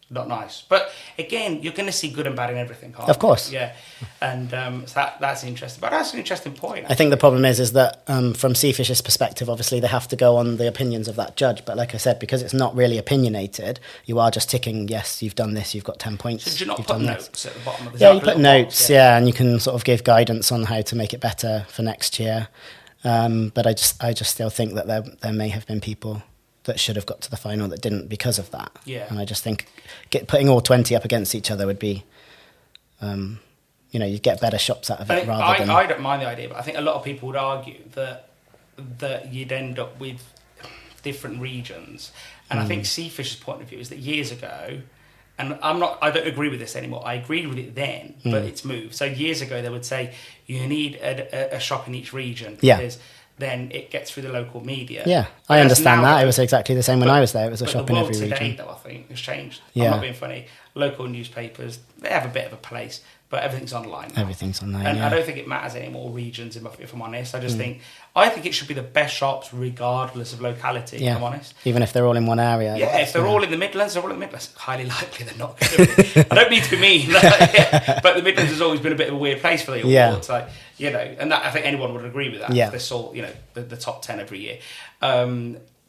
not nice. But again, you're going to see good and bad in everything, can't you? Of course. Yeah, and so that's interesting. But that's an interesting point. I think the problem is that from Sea Fish's perspective, obviously they have to go on the opinions of that judge. But like I said, because it's not really opinionated, you are just ticking, yes, you've done this, you've got 10 points. So do you not put notes at the bottom of the you put notes, and you can sort of give guidance on how to make it better for next year. But I just still think that there may have been people that should have got to the final that didn't because of that. Yeah. And I just think putting all 20 up against each other would be, you'd get better shots out of it rather than... I don't mind the idea, but I think a lot of people would argue that you'd end up with different regions. And I think Sea Fish's point of view is that years ago, and I don't agree with this anymore. I agreed with it then, but it's moved. So years ago, they would say you need a shop in each region because then it gets through the local media. Yeah, I understand that. It was exactly the same when I was there. It was a shop in every region. Today, though, I think has changed. I'm not being funny. Local newspapers, they have a bit of a place, but everything's online now. Everything's online, and I don't think it matters anymore, regions, if I'm honest. I think it should be the best shops regardless of locality, if I'm honest. Even if they're all in one area. Yeah, if they're all in the Midlands, they're all in the Midlands. Highly likely they're not going to be. I don't need to be mean, but the Midlands has always been a bit of a weird place for the awards. Like, you know, and that, I think anyone would agree with that. If they saw, you know, the top 10 every year.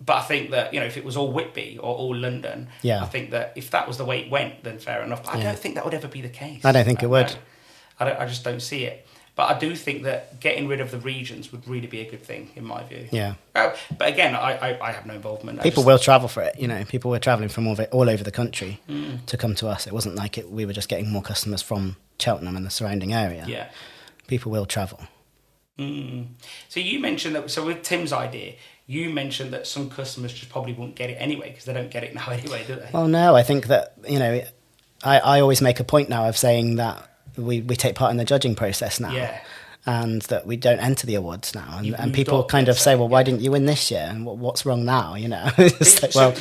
But I think that, you know, if it was all Whitby or all London, I think that if that was the way it went, then fair enough. But I don't think that would ever be the case. I don't think it would. I just don't see it. But I do think that getting rid of the regions would really be a good thing, in my view. Yeah. But again, I have no involvement. People will travel for it. You know, people were travelling from all over the country to come to us. It wasn't like we were just getting more customers from Cheltenham and the surrounding area. Yeah. People will travel. So you mentioned that. So with Tim's idea, you mentioned that some customers just probably won't get it anyway because they don't get it now anyway, do they? Well, no. I think that, you know, I always make a point now of saying that we take part in the judging process now. Yeah. And that we don't enter the awards now. And people kind of say, well, why didn't you win this year? And what's wrong now? You know? So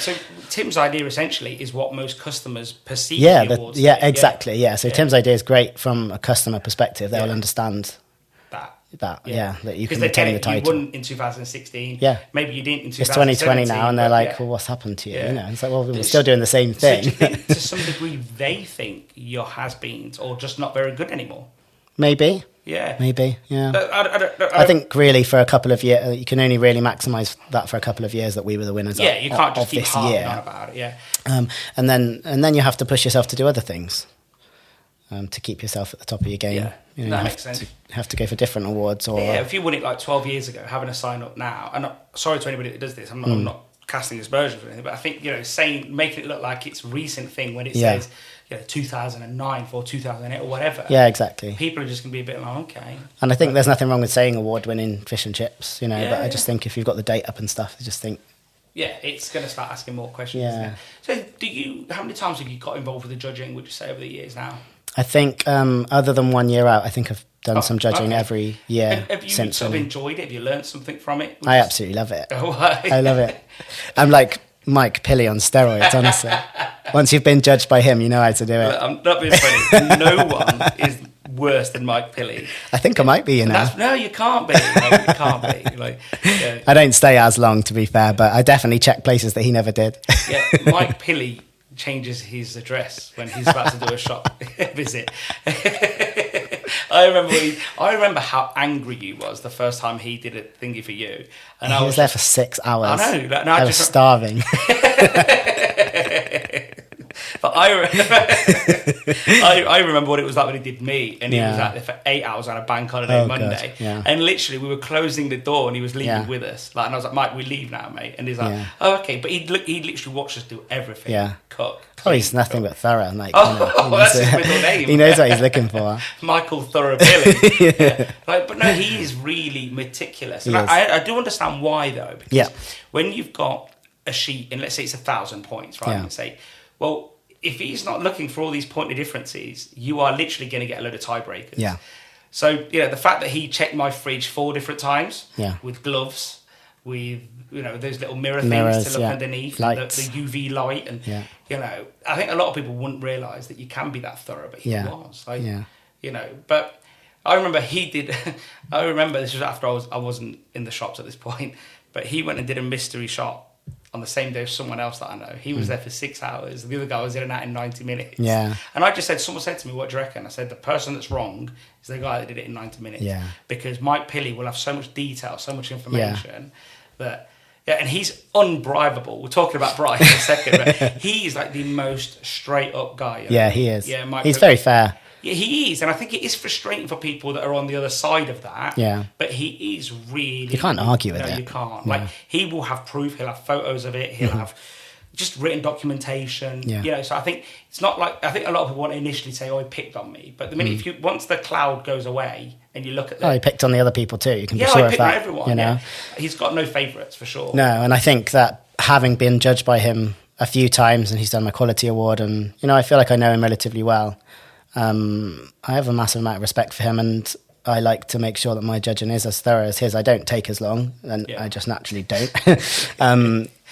Tim's idea essentially is what most customers perceive the awards. Yeah, exactly. Yeah. So Tim's idea is great from a customer perspective. They'll understand that you can retain the title. You won in 2016. Yeah. Maybe you didn't in 2017. It's 2020 now, and they're like, well, what's happened to you? You know, it's like, well, we're still doing the same thing. So do you think to some degree they think you're has-beens or just not very good anymore? Maybe. Yeah. Maybe, yeah. I think really for a couple of years, you can only really maximise that for a couple of years that we were the winners you can't just keep harping on about it, and then you have to push yourself to do other things to keep yourself at the top of your game. Yeah, you know, that makes sense. Have to go for different awards. Or if you won it like 12 years ago, having a sign up now, and sorry to anybody that does this, I'm not casting aspersions or anything, but I think, you know, making it look like it's a recent thing when it says, you know, 2009 or 2008 or whatever. Yeah, exactly. People are just going to be a bit like, okay. And I think there's nothing wrong with saying award-winning fish and chips, you know, but I just think if you've got the date up and stuff, I just think... Yeah, it's going to start asking more questions, isn't it? So how many times have you got involved with the judging, would you say, over the years now? I think, other than 1 year out, I think I've done some judging every year. Have you since sort of enjoyed it? Have you learned something from it? I absolutely love it. I love it. I'm like Mike Pilley on steroids, honestly. Once you've been judged by him, you know how to do it. I'm not being funny. No one is worse than Mike Pilley. I think I might be, you know. No, you can't be. No, you can't be. Like, I don't stay as long, to be fair, but I definitely check places that he never did. Yeah, Mike Pilley changes his address when he's about to do a shop visit. I remember how angry you was the first time he did a thingy for you, and I was there for 6 hours. I know. I was starving. But I remember what it was like when he did me, and he was out there for 8 hours on a bank holiday Monday, and literally we were closing the door, and he was leaving with us. Like, and I was like, "Mike, we leave now, mate." And he's like, "Oh, okay." But he literally watched us do everything. Yeah. Cook. Oh, he's nothing but thorough. Like, that's his middle name. He knows what he's looking for. Michael Thorough Billy. Like, but no, he is really meticulous. And I do understand why, though. Because when you've got a sheet, and let's say it's 1,000 points, right? And say, well, if he's not looking for all these pointy differences, you are literally going to get a load of tiebreakers. Yeah. So, the fact that he checked my fridge 4 different times with gloves, with those little mirrors to look underneath, and the UV light, and I think a lot of people wouldn't realise that you can be that thorough, but he was. Like, but I remember he did. I remember this was after I wasn't in the shops at this point, but he went and did a mystery shop on the same day as someone else that I know. He was there for 6 hours. The other guy was in and out in 90 minutes. Yeah. And I just said, someone said to me, "What do you reckon?" I said, "The person that's wrong is the guy that did it in 90 minutes." Yeah. Because Mike Pilley will have so much detail, so much information that. Yeah, and he's unbribable. We're talking about Brian in a second, but he's like the most straight up guy. Yeah, he is. Yeah, he's very fair. Yeah, he is, and I think it is frustrating for people that are on the other side of that. Yeah, but he is really. You can't argue with it. No, you can't. Like, he will have proof. He'll have photos of it. He'll have just written documentation. Yeah. So I think it's not like, I think a lot of people want to initially say, "Oh, he picked on me," but the minute once the cloud goes away and you look at he picked on the other people too. You can be sure of that. On everyone. He's got no favourites for sure. No, and I think that having been judged by him a few times, and he's done my quality award, and I feel like I know him relatively well. I have a massive amount of respect for him, and I like to make sure that my judging is as thorough as his. I don't take as long, and I just naturally don't.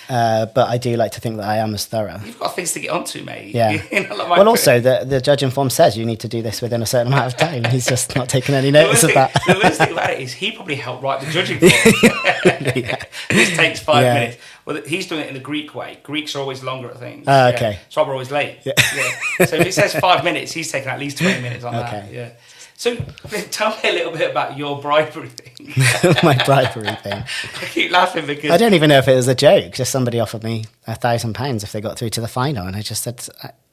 But I do like to think that I am as thorough. You've got things to get onto, mate. Yeah. Well, also, the judging form says you need to do this within a certain amount of time. He's just not taking any notice of that. The worst thing about it is he probably helped write the judging form. This takes 5 minutes. Well, he's doing it in the Greek way. Greeks are always longer at things. Okay. So we're always late. Yeah. So if it says 5 minutes, he's taking at least 20 minutes on that. Yeah. So tell me a little bit about your bribery thing. My bribery thing. I keep laughing because I don't even know if it was a joke. Just somebody offered me £1,000 if they got through to the final, and I just said,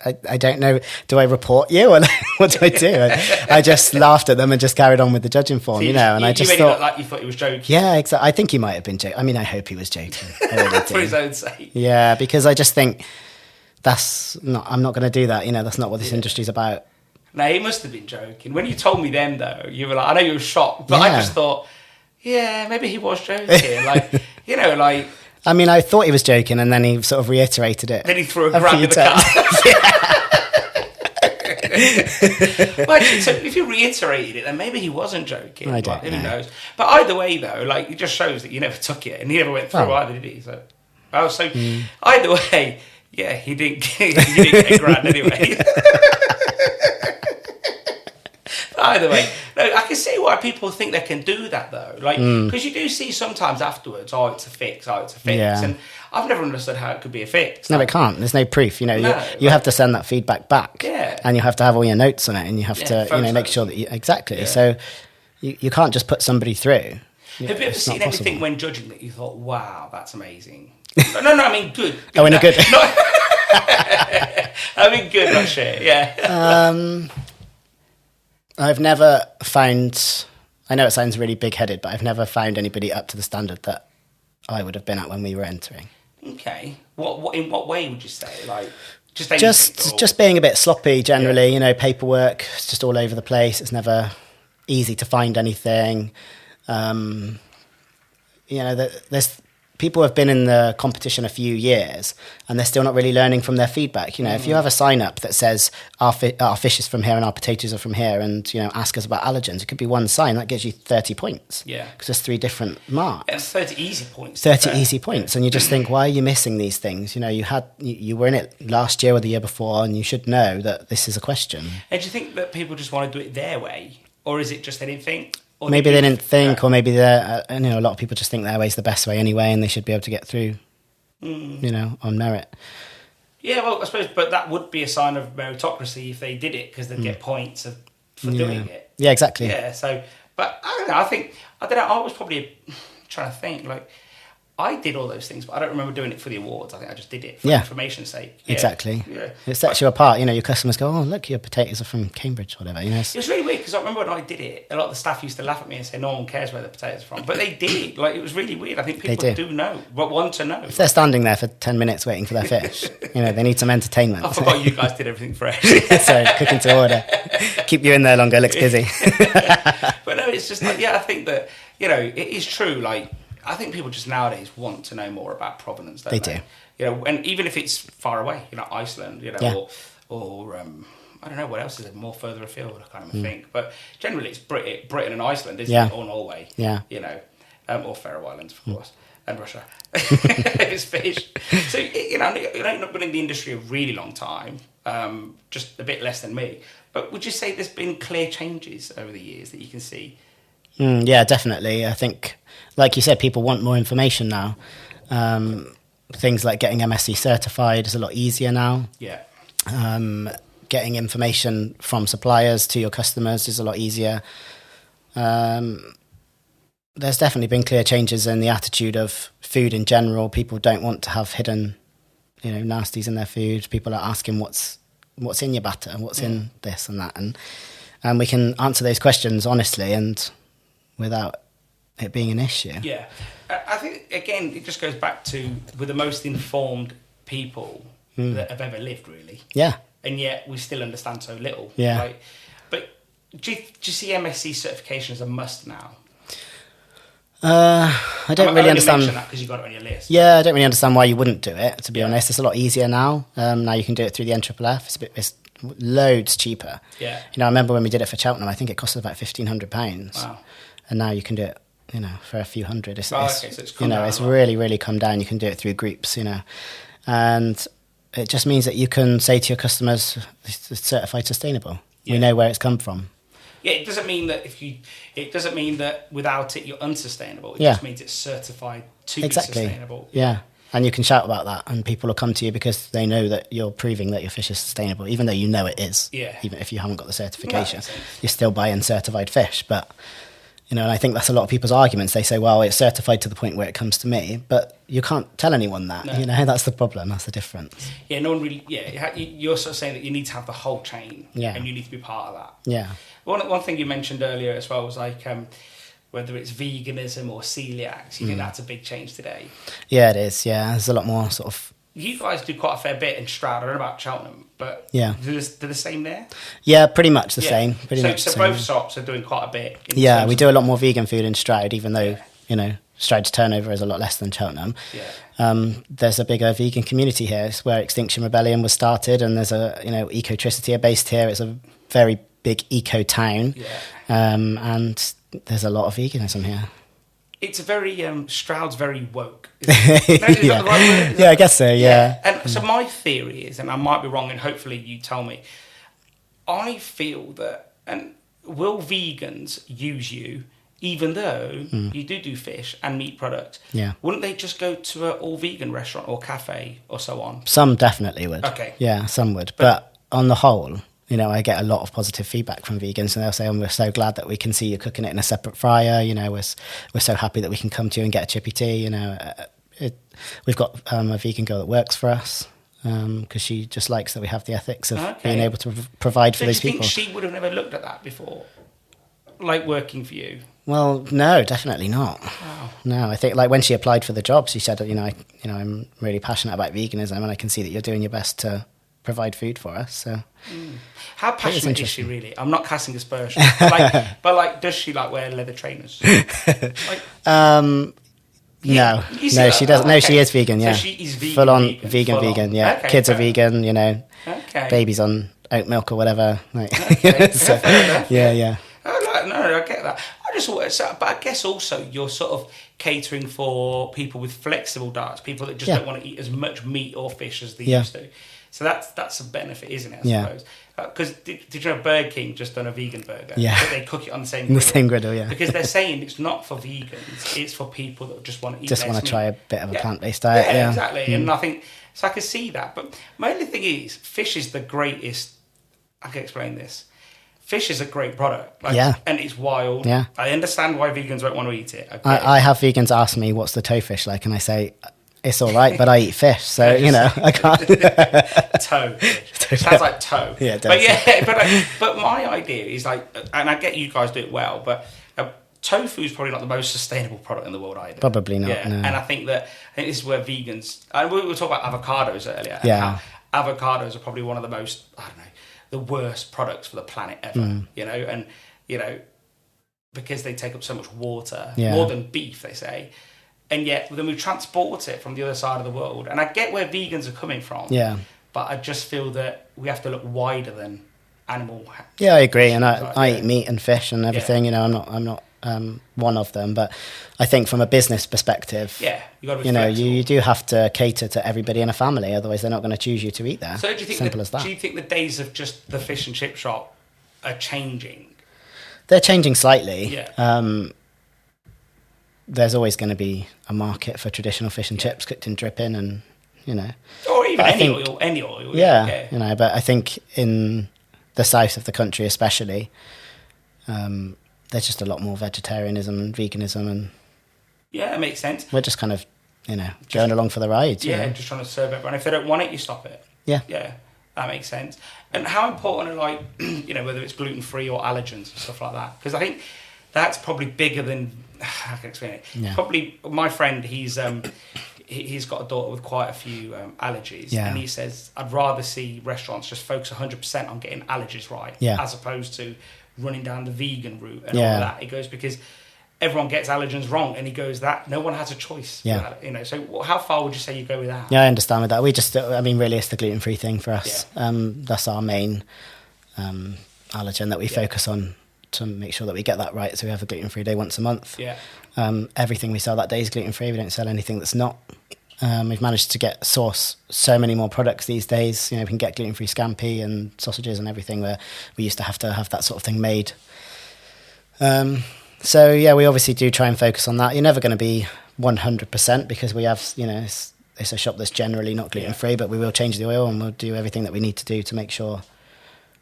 I don't know. Do I report you, or what do I do? I just laughed at them and just carried on with the judging form, And I just thought, like you thought he was joking. Yeah, exactly. I think he might have been joking. I mean, I hope he was joking. I really For his own sake. Yeah, because I just think I'm not going to do that. That's not what this industry's about. No, he must have been joking. When you told me then, though, you were like, I know you were shocked, but I just thought, maybe he was joking. Like, I mean, I thought he was joking, and then he sort of reiterated it. Then he threw a grab in the car. Well, actually, so if you reiterated it, then maybe he wasn't joking. I don't know. Who knows? But either way, though, it just shows that you never took it, and he never went through either, did he? So, either way, he didn't get a grand anyway. Either way, no, I can see why people think they can do that, though. Because you do see sometimes afterwards, it's a fix, Yeah. And I've never understood how it could be a fix. No, it can't. There's no proof. You have to send that feedback back, and you have to have all your notes on it, and you have to, make sure that exactly. Yeah. So you can't just put somebody through. Have you ever seen anything when judging that you thought, "Wow, that's amazing"? No, I mean good. Oh, in a good. I mean good, not shit. Yeah. I've never found, I know it sounds really big-headed, but I've never found anybody up to the standard that I would have been at when we were entering. Okay. What in what way would you say? Like, just being a bit sloppy generally, paperwork, it's just all over the place. It's never easy to find anything. There's people have been in the competition a few years and they're still not really learning from their feedback. If you have a sign up that says our fish is from here and our potatoes are from here, and ask us about allergens, it could be one sign that gives you 30 points. Yeah, because there's 3 different marks. Yeah, 30 easy points. 30 easy points, and you just think, why are you missing these things? You were in it last year or the year before, and you should know that this is a question. And do you think that people just want to do it their way, or is it just they didn't think? Or maybe they didn't think, or maybe a lot of people just think their way's the best way anyway, and they should be able to get through, on merit. Yeah, well, I suppose, but that would be a sign of meritocracy if they did it, because they'd get points for doing it. Yeah, exactly. Yeah, so, but I don't know, I was probably trying to think, I did all those things, but I don't remember doing it for the awards. I think I just did it for Yeah. information's sake. Exactly. Yeah. It sets you apart. You know, your customers go, "Oh, look, your potatoes are from Cambridge," or whatever. You know, It was really weird because I remember when I did it, a lot of the staff used to laugh at me and say, "No one cares where the potatoes are from," but they did. Like, it was really weird. I think people do know, but want to know. if they're standing there for 10 minutes waiting for their fish, you know, they need some entertainment. I forgot you guys did everything fresh. So cooking to order, keep you in there longer. Looks busy. But no, it's just like, I think that, it is true. Like, I think people just nowadays want to know more about provenance, don't they? They do. And even if it's far away, Iceland, or I don't know, what else is it, more further afield, I can't even think. But generally it's Britain and Iceland, isn't it? Or Norway, or Faroe Islands, of course, and Russia, if it's fish. So, you've not been in the industry a really long time, just a bit less than me. But would you say there's been clear changes over the years that you can see? Yeah, definitely. I think, like you said, people want more information now. Things like getting MSC certified is a lot easier now. Yeah. Getting information from suppliers to your customers is a lot easier. There's definitely been clear changes in the attitude of food in general. People don't want to have hidden, nasties in their food. People are asking what's in your batter and what's in this and that. And we can answer those questions honestly and without it being an issue. Yeah. I think, again, it just goes back to we're the most informed people that have ever lived, really. Yeah. And yet we still understand so little. Yeah. Right? But do you see MSC certification as a must now? I don't really understand. Mention that because you got it on your list. Yeah, I don't really understand why you wouldn't do it, to be honest. It's a lot easier now. Now you can do it through the NFFF. It's loads cheaper. Yeah. I remember when we did it for Cheltenham, I think it costed about £1,500. Wow. And now you can do it, for a few hundred. So it's come down it's really, really come down. You can do it through groups, and it just means that you can say to your customers, it's certified sustainable. Yeah. We know where it's come from. Yeah, it doesn't mean that it doesn't mean that without it you're unsustainable. It just means it's certified to be sustainable. Yeah. And you can shout about that and people will come to you because they know that you're proving that your fish is sustainable, even though you know it is. Yeah. Even if you haven't got the certification. You're still buying certified fish. But, and I think that's a lot of people's arguments. They say, well, it's certified to the point where it comes to me, but you can't tell anyone that. No. That's the problem. That's the difference. Yeah, no one really. Yeah, you're sort of saying that you need to have the whole chain. Yeah. And you need to be part of that. Yeah. One thing you mentioned earlier as well was like whether it's veganism or celiac. You think that's a big change today? Yeah, it is. Yeah, there's a lot more sort of. You guys do quite a fair bit in Stroud. I don't know about Cheltenham, but do the same there? Yeah, pretty much the same. So both shops are doing quite a bit. Yeah, we do a lot more vegan food in Stroud, even though, Stroud's turnover is a lot less than Cheltenham. Yeah. There's a bigger vegan community here. It's where Extinction Rebellion was started, and there's Ecotricity are based here. It's a very big eco town, and there's a lot of veganism here. It's a very Stroud's very woke. Is that the right word? I guess so. Yeah. And so my theory is, and I might be wrong, and hopefully you tell me. I feel that, and will vegans use you, even though you do fish and meat products? Yeah. Wouldn't they just go to an all vegan restaurant or cafe or so on? Some definitely would. Okay. Yeah, some would, but on the whole. I get a lot of positive feedback from vegans, and they'll say, we're so glad that we can see you cooking it in a separate fryer. We're so happy that we can come to you and get a chippy tea. We've got a vegan girl that works for us because she just likes that we have the ethics of being able to provide for those people. Do you think she would have never looked at that before, like working for you? Well, no, definitely not. Wow. No, I think like when she applied for the job, she said, I'm really passionate about veganism, and I can see that you're doing your best to provide food for us. So. How passionate is she really? I'm not casting aspersions, but does she wear leather trainers? No, she doesn't. No, she is vegan. Yeah, so she is vegan, full on vegan. Yeah, okay, kids are vegan. Okay. Babies on oat milk or whatever. Okay. So, yeah. I get that. But I guess also you're sort of catering for people with flexible diets, people that just don't want to eat as much meat or fish as they used to. So that's a benefit, isn't it? I suppose. Because did you know Burger King just done a vegan burger? Yeah. But they cook it on the same griddle. The same griddle, yeah. Because they're saying it's not for vegans, it's for people that just want to eat just want to meat. try a bit of a plant-based diet. Yeah, exactly. And I think, so I can see that. But my only thing is, fish is the greatest, I can explain this. fish is a great product. And it's wild. Yeah. I understand why vegans won't want to eat it. I have vegans ask me what's the toefish like, and I say it's all right, but I eat fish, so I can't. Toe. Sounds like toe. Yeah, it does. But my idea is like, and I get you guys do it well, but tofu is probably not the most sustainable product in the world either. Probably not. Yeah. No. And I think this is where vegans. And we were talking about avocados earlier. Yeah. And how avocados are probably one of the most, the worst products for the planet ever. Because they take up so much water, more than beef, they say. And yet, then we transport it from the other side of the world. And I get where vegans are coming from. Yeah. But I just feel that we have to look wider than animal. Yeah, I agree. And I eat meat and fish and everything. Yeah. I'm not one of them. But I think from a business perspective, you got to be flexible. you do have to cater to everybody in a family. Otherwise, they're not going to choose you to eat there. So do you think Simple as that. Do you think the days of just the fish and chip shop are changing? They're changing slightly. Yeah. There's always going to be a market for traditional fish and chips cooked in dripping, and or even any oil. Yeah, but I think in the south of the country, especially, there's just a lot more vegetarianism and veganism, and it makes sense. We're just kind of going along for the ride. Just trying to serve everyone. If they don't want it, you stop it. Yeah, that makes sense. And how important are whether it's gluten free or allergens and stuff like that? Because I think that's probably bigger than I can explain it. Yeah. Probably my friend, he's got a daughter with quite a few allergies, and he says I'd rather see restaurants just focus 100% on getting allergies right, as opposed to running down the vegan route and all of that. He goes, because everyone gets allergens wrong, and he goes, that no one has a choice. Yeah. So how far would you say you go with that? Yeah, I understand with that. We just, really, it's the gluten free thing for us. Yeah. That's our main allergen that we focus on, to make sure that we get that right. So we have a gluten-free day once a month. Yeah. Everything we sell that day is gluten-free. We don't sell anything that's not. We've managed to source so many more products these days. We can get gluten-free scampi and sausages and everything, where we used to have that sort of thing made. So we obviously do try and focus on that. You're never going to be 100% because we have, it's a shop that's generally not gluten-free, but we will change the oil and we'll do everything that we need to do to make sure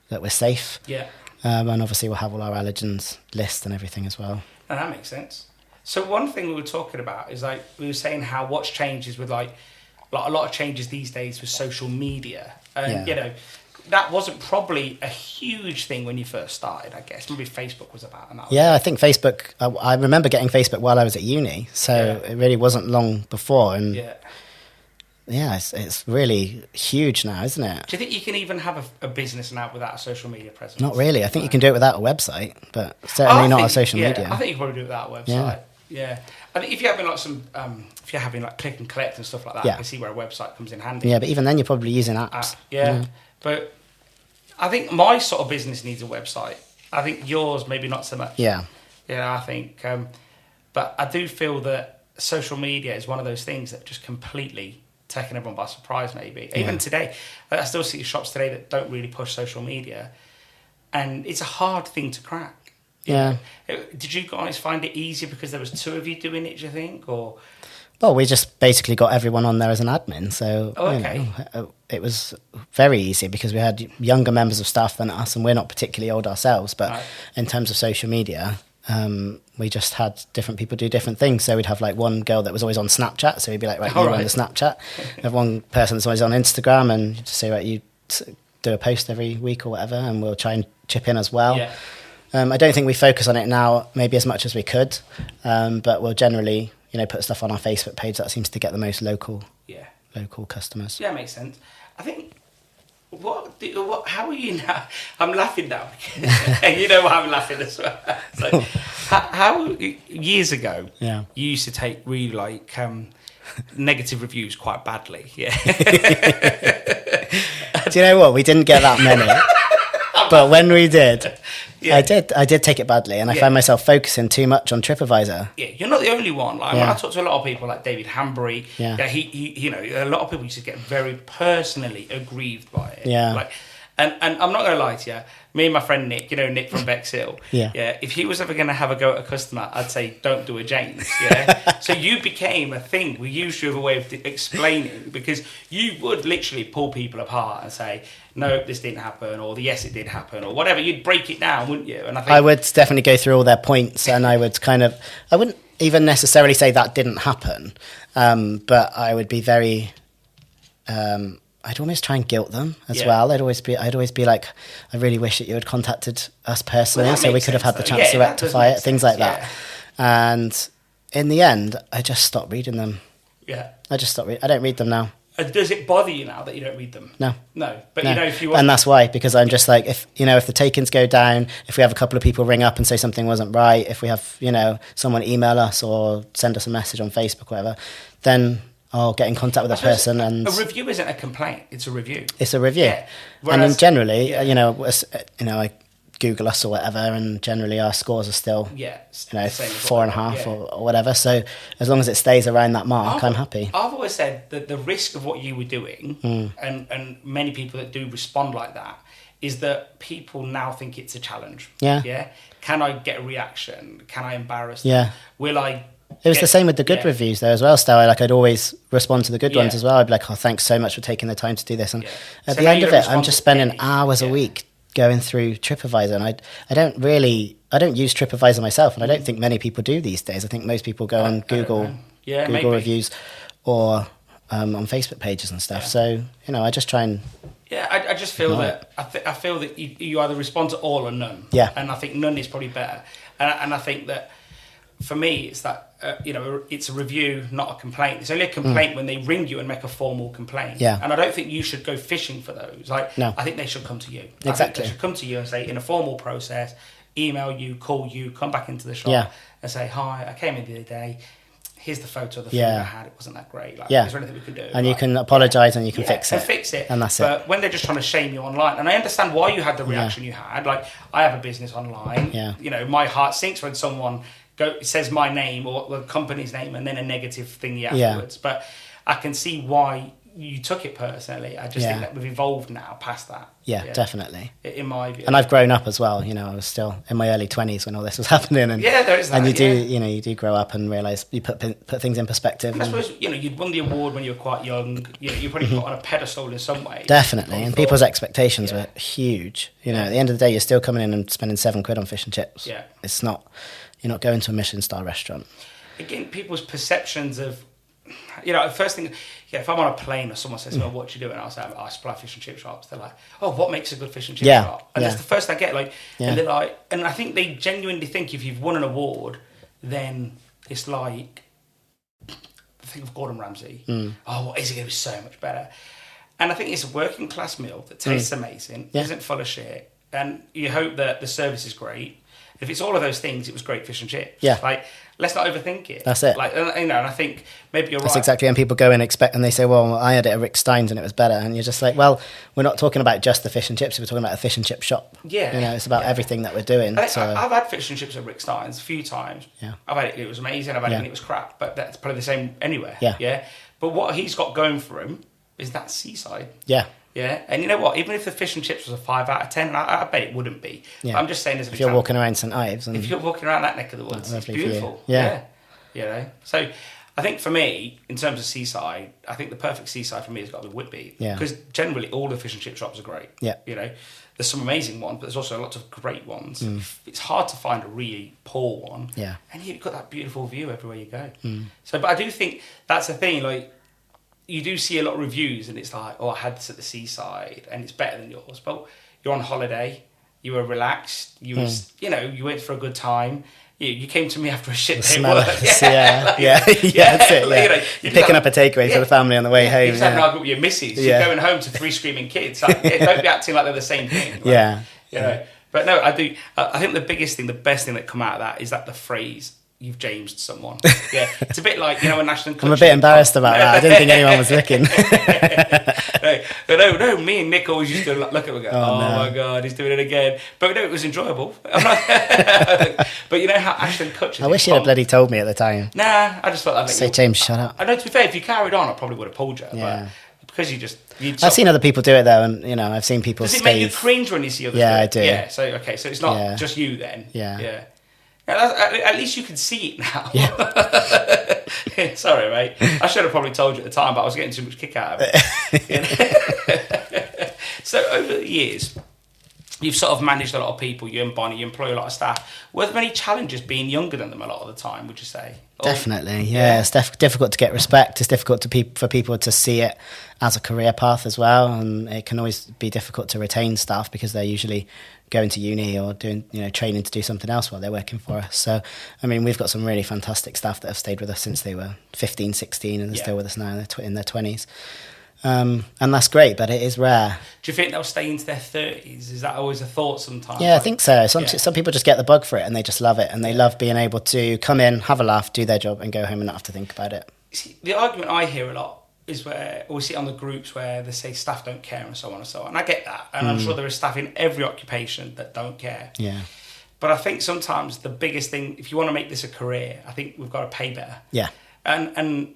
that we're safe. Yeah. And obviously we'll have all our allergens list and everything as well. And that makes sense. So one thing we were talking about is we were saying how what's changed is with a lot of changes these days with social media. And that wasn't probably a huge thing when you first started, I guess. Maybe Facebook was about. And I think Facebook, I remember getting Facebook while I was at uni. So it really wasn't long before. And it's really huge now, isn't it? Do you think you can even have a business now without a social media presence? Not really. I think you can do it without a website, but certainly not a social media. I think you can probably do it without a website. Yeah. I think if you're having click and collect and stuff like that, you can see where a website comes in handy. Yeah, but even then you're probably using apps. But I think my sort of business needs a website. I think yours maybe not so much. Yeah. I think, but I do feel that social media is one of those things that just completely taken everyone by surprise, maybe. Even today, I still see shops today that don't really push social media, and it's a hard thing to crack. Yeah. Did you guys find it easier because there was two of you doing it, do you think, or? Well, we just basically got everyone on there as an admin, so it was very easy because we had younger members of staff than us, and we're not particularly old ourselves, but in terms of social media, we just had different people do different things. So we'd have one girl that was always on Snapchat, so we'd be like, right, you're on the Snapchat. We have one person that's always on Instagram, and you just say, right, you do a post every week or whatever, and we'll try and chip in as well. Yeah. I don't think we focus on it now maybe as much as we could, but we'll generally put stuff on our Facebook page that seems to get the most local customers. Yeah, makes sense. I think how are you now? I'm laughing now. You know why I'm laughing as well. So, how years ago you used to take really negative reviews quite badly. Yeah. Do you know what? We didn't get that many. But when we did, I did take it badly, and I found myself focusing too much on TripAdvisor. Yeah, you're not the only one. When I talk to a lot of people, like David Hambury, he a lot of people used to get very personally aggrieved by it. Yeah. And I'm not going to lie to you. Me and my friend Nick, Nick from Bexhill. Yeah. If he was ever going to have a go at a customer, I'd say, don't do a James. Yeah. So you became a thing. We used you as a way of explaining, because you would literally pull people apart and say, no, this didn't happen, or yes, it did happen, or whatever. You'd break it down, wouldn't you? And I would definitely go through all their points, and I would I wouldn't even necessarily say that didn't happen, but I would be very. I'd almost try and guilt them as well. I'd always be like, I really wish that you had contacted us personally, so we could have had the chance to rectify it, things like that. And in the end, I just stopped reading them. Yeah. I don't read them now. Does it bother you now that you don't read them? No. But no. If you want... And that's why, because I'm just like, if the takings go down, if we have a couple of people ring up and say something wasn't right, if we have, someone email us or send us a message on Facebook, whatever, then I'll get in contact with a person. And a review isn't a complaint; it's a review. It's a review. Yeah. And then generally, I Google us or whatever, and generally our scores are still, 4.5 or whatever. So as long as it stays around that mark, I'm happy. I've always said that the risk of what you were doing, and many people that do respond like that, is that people now think it's a challenge. Yeah. Yeah. Can I get a reaction? Can I embarrass them? Yeah. Will I? It was the same with the good reviews though as well, Stow. I'd always respond to the good ones as well. I'd be like, oh, thanks so much for taking the time to do this. And at the end of it, I'm just spending hours a week going through TripAdvisor, and I don't use TripAdvisor myself, and I don't think many people do these days. I think most people go on Google reviews or on Facebook pages and stuff. So, I just try and... Yeah, I just feel that I feel that you either respond to all or none. Yeah. And I think none is probably better. And I think that for me, it's that, it's a review, not a complaint. It's only a complaint when they ring you and make a formal complaint. Yeah. And I don't think you should go fishing for those. No. I think they should come to you. Exactly. I think they should come to you and say, in a formal process, email you, call you, come back into the shop and say, hi, I came in the other day. Here's the photo of the food I had. It wasn't that great. Is there anything we can do? And you can apologise and you can fix it. And that's it. But when they're just trying to shame you online, and I understand why you had the reaction you had. Like, I have a business online. Yeah. My heart sinks when someone says my name or the company's name and then a negative thing afterwards. But I can see why you took it personally. I just think that we've evolved now past that. Yeah, definitely. In my view. And I've grown up as well. I was still in my early 20s when all this was happening. And, there is that. And you do grow up and realise you put things in perspective. And I suppose, you'd won the award when you were quite young. You probably put on a pedestal in some way. Definitely. And people's expectations were huge. At the end of the day, you're still coming in and spending £7 on fish and chips. Yeah. It's not, you're not going to a Michelin star restaurant. Again, people's perceptions of, first thing, if I'm on a plane or someone says, "Oh, what do you do?" and I'll say, "I supply fish and chip shops." They're like, "Oh, what makes a good fish and chip shop?" And that's the first I get. And they're like, and I think they genuinely think if you've won an award, then it's like, think of Gordon Ramsay. Oh, what is it going to be so much better? And I think it's a working class meal that tastes amazing, isn't full of shit, and you hope that the service is great. If it's all of those things, it was great fish and chips. Yeah. Let's not overthink it. That's it. And I think maybe you're right. That's exactly. And people go and expect, and they say, well, I had it at Rick Stein's and it was better. And you're just like, well, we're not talking about just the fish and chips. We're talking about a fish and chip shop. Yeah. It's about everything that we're doing. I've had fish and chips at Rick Stein's a few times. Yeah. I've had it was amazing. I've had it and it was crap. But that's probably the same anywhere. Yeah. Yeah. But what he's got going for him is that seaside. Yeah. Yeah, and you know what? Even if the fish and chips was a 5 out of 10, I bet it wouldn't be. Yeah. But I'm just saying, as an if you're walking around St Ives, if you're walking around that neck of the woods, it's beautiful. Yeah. So I think for me, in terms of seaside, I think the perfect seaside for me has got to be Whitby. Yeah. Because generally all the fish and chip shops are great. Yeah. There's some amazing ones, but there's also lots of great ones. It's hard to find a really poor one. Yeah. And you've got that beautiful view everywhere you go. So, but I do think that's the thing. You do see a lot of reviews, and it's like, oh, I had this at the seaside, and it's better than yours. But you're on holiday, you were relaxed, you went for a good time. You came to me after a shit day work. That's it. Yeah. You're picking up a takeaway for the family on the way home. You're having an argument with your missus. You're going home to 3 screaming kids. Don't be acting like they're the same thing. But no, I do. I think the best thing that come out of that is that the phrase, "You've Jamesed someone." Yeah, it's a bit like when Ashton. I'm a bit embarrassed about that. I didn't think anyone was looking. No. Me and Nick always used to look at him and go, "Oh my god, he's doing it again." But no, it was enjoyable. But you know how Ashton Kutcher. I wish you'd have bloody told me at the time. Nah, I just thought that. Say, James, shut up. I know. To be fair, if you carried on, I probably would have pulled you. Yeah. because I've seen other people do it though, and I've seen people. Does it make you cringe when you see others? Yeah, do it? I do. Yeah. So okay, so it's not just you then. Yeah. At least you can see it now. Yeah. Sorry, mate. I should have probably told you at the time, but I was getting too much kick out of it. So over the years, you've sort of managed a lot of people. You and Bonnie, you employ a lot of staff. Were there any challenges being younger than them a lot of the time, would you say? Definitely, yeah. It's difficult to get respect. It's difficult for people to see it as a career path as well, and it can always be difficult to retain staff because they're usually going to uni or doing training to do something else while they're working for us. So, I mean, we've got some really fantastic staff that have stayed with us since they were 15, 16, and they're still with us now in their 20s. And that's great, but it is rare. Do you think they'll stay into their 30s? Is that always a thought sometimes? Yeah, I think so. Some people just get the bug for it and they just love it, and they love being able to come in, have a laugh, do their job and go home and not have to think about it. See, the argument I hear a lot is where we see it on the groups where they say staff don't care and so on and so on. And I get that. And I'm sure there are staff in every occupation that don't care. Yeah. But I think sometimes the biggest thing, if you want to make this a career, I think we've got to pay better. Yeah. And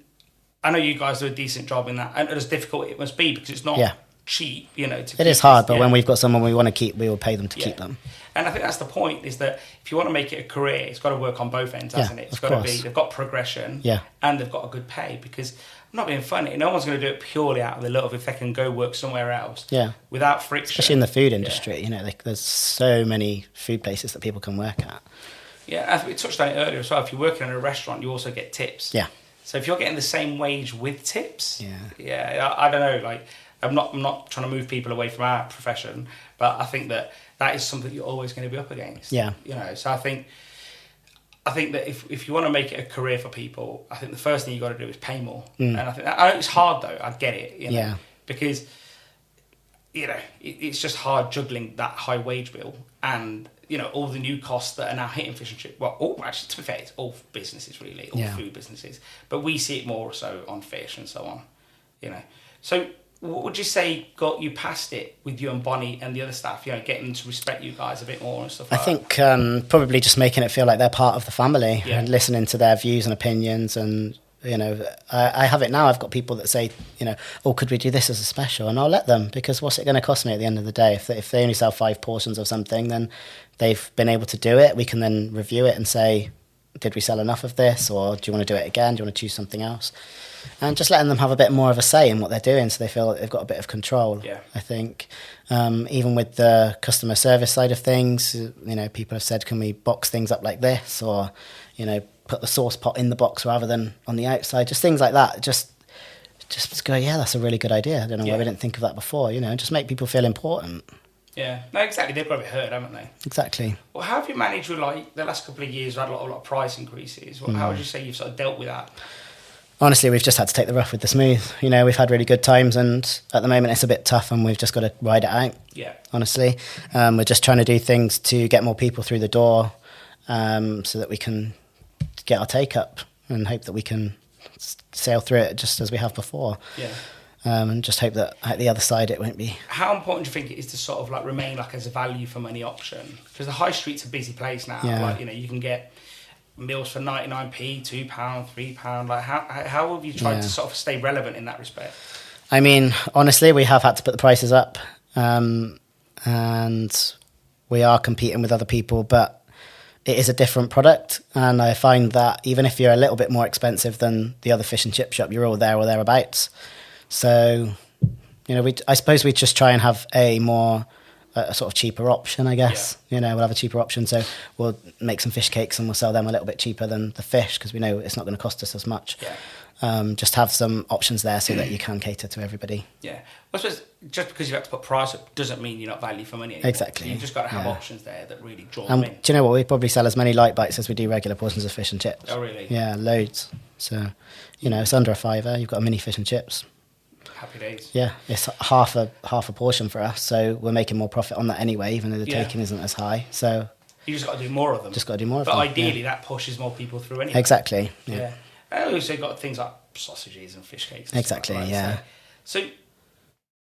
I know you guys do a decent job in that, and as difficult it must be because it's not cheap, It is hard, but when we've got someone we want to keep, we will pay them to keep them. And I think that's the point, is that if you want to make it a career, it's got to work on both ends, hasn't it? It's got to be, they've got progression, and they've got a good pay, because I'm not being funny, no one's going to do it purely out of the love if they can go work somewhere else without friction. Especially in the food industry, there's so many food places that people can work at. Yeah, as we touched on it earlier as well, if you're working in a restaurant, you also get tips. Yeah. So if you're getting the same wage with tips, I don't know, like, I'm not trying to move people away from our profession, but I think that is something you're always going to be up against. Yeah. So I think that if you want to make it a career for people, I think the first thing you got to do is pay more. And I know it's hard though. I get it. Because it's just hard juggling that high wage bill and all the new costs that are now hitting fish and chips. Well, actually, to be fair, it's all businesses really, all food businesses, but we see it more so on fish and so on. So what would you say got you past it with you and Bonnie and the other staff? Getting them to respect you guys a bit more and stuff like that. I think probably just making it feel like they're part of the family and listening to their views and opinions. And I have it now. I've got people that say, oh, could we do this as a special? And I'll let them, because what's it going to cost me at the end of the day? If they only sell 5 portions of something, then they've been able to do it. We can then review it and say, did we sell enough of this, or do you want to do it again? Do you want to choose something else? And just letting them have a bit more of a say in what they're doing, so they feel like they've got a bit of control. I think even with the customer service side of things, people have said, can we box things up like this, or put the sauce pot in the box rather than on the outside? Just things like that. Just go, that's a really good idea. I don't know why we didn't think of that before. Just make people feel important. Yeah, no, exactly. They've got to be heard, haven't they? Exactly. Well, how have you managed with, like, the last couple of years? We've had a lot of price increases. Well, how would you say you've sort of dealt with that? Honestly, we've just had to take the rough with the smooth. We've had really good times, and at the moment it's a bit tough, and we've just got to ride it out. Yeah. Honestly, we're just trying to do things to get more people through the door, so that we can get our take up, and hope that we can sail through it just as we have before. Yeah. And just hope that at the other side it won't be. How important do you think it is to sort of like remain like as a value for money option? Because the high street's a busy place now. Yeah. Like, you can get meals for 99p, £2, £3. Like, how have you tried to sort of stay relevant in that respect? I mean, honestly, we have had to put the prices up, and we are competing with other people, but it is a different product, and I find that even if you're a little bit more expensive than the other fish and chip shop, you're all there or thereabouts. So, I suppose we just try and have a sort of cheaper option, I guess. We'll have a cheaper option, so we'll make some fish cakes and we'll sell them a little bit cheaper than the fish, because we know it's not going to cost us as much. Just have some options there so that you can cater to everybody. Yeah. Well, I suppose just because you have to put price up doesn't mean you're not value for money anymore. Exactly. You've just got to have options there that really draw them in. Do you know what? We probably sell as many light bites as we do regular portions of fish and chips. Oh, really? Yeah, loads. So, it's under £5. You've got a mini fish and chips. Happy days. Yeah, it's half a portion for us, so we're making more profit on that anyway, even though the taking isn't as high. So you just got to do more of them. But ideally, that pushes more people through anyway. Exactly. Yeah. And also got things like sausages and fish cakes. Exactly. Like that, right? So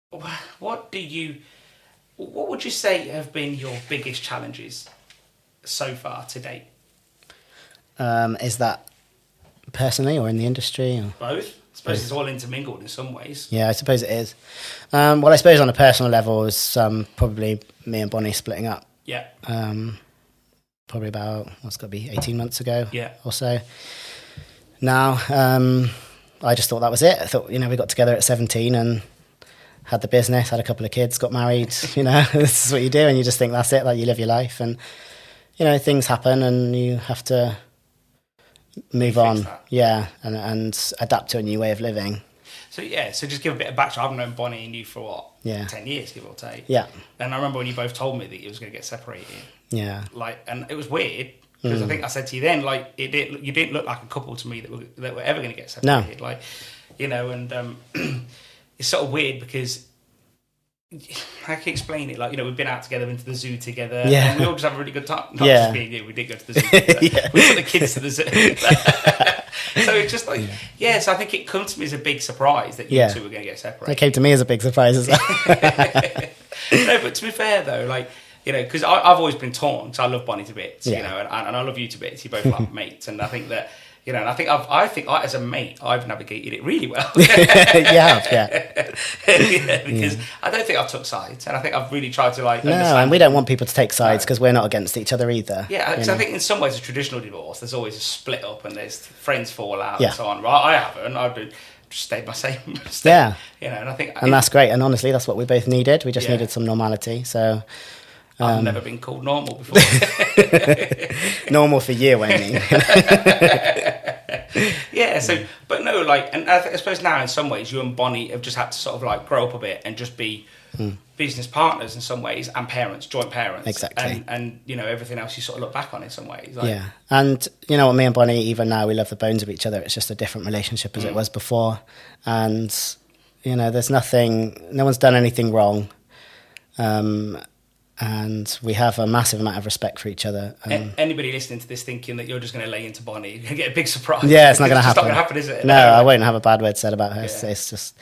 what would you say have been your biggest challenges so far to date? Is that personally or in the industry? Or? Both. suppose it's all intermingled in some ways. Yeah, I suppose it is. Well, I suppose on a personal level, it was probably me and Bonnie splitting up. Yeah. Probably about, what's got to be, 18 months ago or so. Now, I just thought that was it. I thought, we got together at 17 and had the business, had a couple of kids, got married. This is what you do, and you just think that's it, like you live your life. And, things happen and you have to move on. Yeah, and adapt to a new way of living. So just give a bit of background. I've known Bonnie and you for 10 years, give or take. Yeah. And I remember when you both told me that you was going to get separated. Yeah. And it was weird because I think I said to you then, you didn't look like a couple to me that were ever going to get separated. No. And it's sort of weird because how can you explain it? We've been out together, been to the zoo together, and we all just have a really good time. Not just me and you, we did go to the zoo together. We took the kids to the zoo. So it's just so I think it comes to me as a big surprise that you two were going to get separated. It came to me as a big surprise as well. No, but to be fair though, because I've always been torn, because I love Bonnie to bits, and I love you to bits. You're both like mates, and I think that, and I think as a mate, I've navigated it really well. Yeah. Because I don't think I've took sides, and I think I've really tried to understand. No, and we don't want people to take sides because we're not against each other either. Yeah, because I think in some ways a traditional divorce, there's always a split up, and there's friends fall out and so on. Right, I haven't. I've just stayed my same. And I think, and that's great. And honestly, that's what we both needed. We just needed some normality. So. I've never been called normal before. Normal for you, I mean. But no, and I suppose now in some ways you and Bonnie have just had to sort of grow up a bit and just be business partners in some ways, and parents, joint parents. Exactly. And everything else you sort of look back on in some ways. And me and Bonnie, even now, we love the bones of each other. It's just a different relationship as it was before. And, there's nothing, no one's done anything wrong. And we have a massive amount of respect for each other. Anybody listening to this thinking that you're just going to lay into Bonnie, you're going to get a big surprise. Yeah, it's not going to happen. It's not going to happen, is it? No, I won't have a bad word said about her. Yeah. It's just,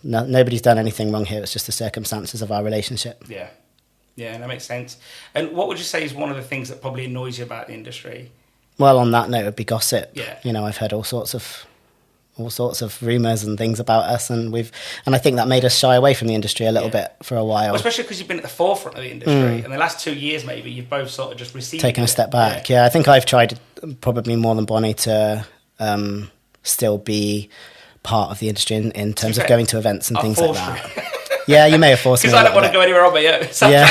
nobody's done anything wrong here. It's just the circumstances of our relationship. Yeah. Yeah, that makes sense. And what would you say is one of the things that probably annoys you about the industry? Well, on that note, it would be gossip. Yeah. I've heard all sorts of rumours and things about us, and I think that made us shy away from the industry a little bit for a while. Well, especially because you've been at the forefront of the industry. In the last 2 years, maybe, you've both sort of just received taken a step back. Yeah, I think I've tried probably more than Bonnie to still be part of the industry in terms of going to events and things like that. Yeah, you may have forced me. Because I don't want to go anywhere on my own. So yeah,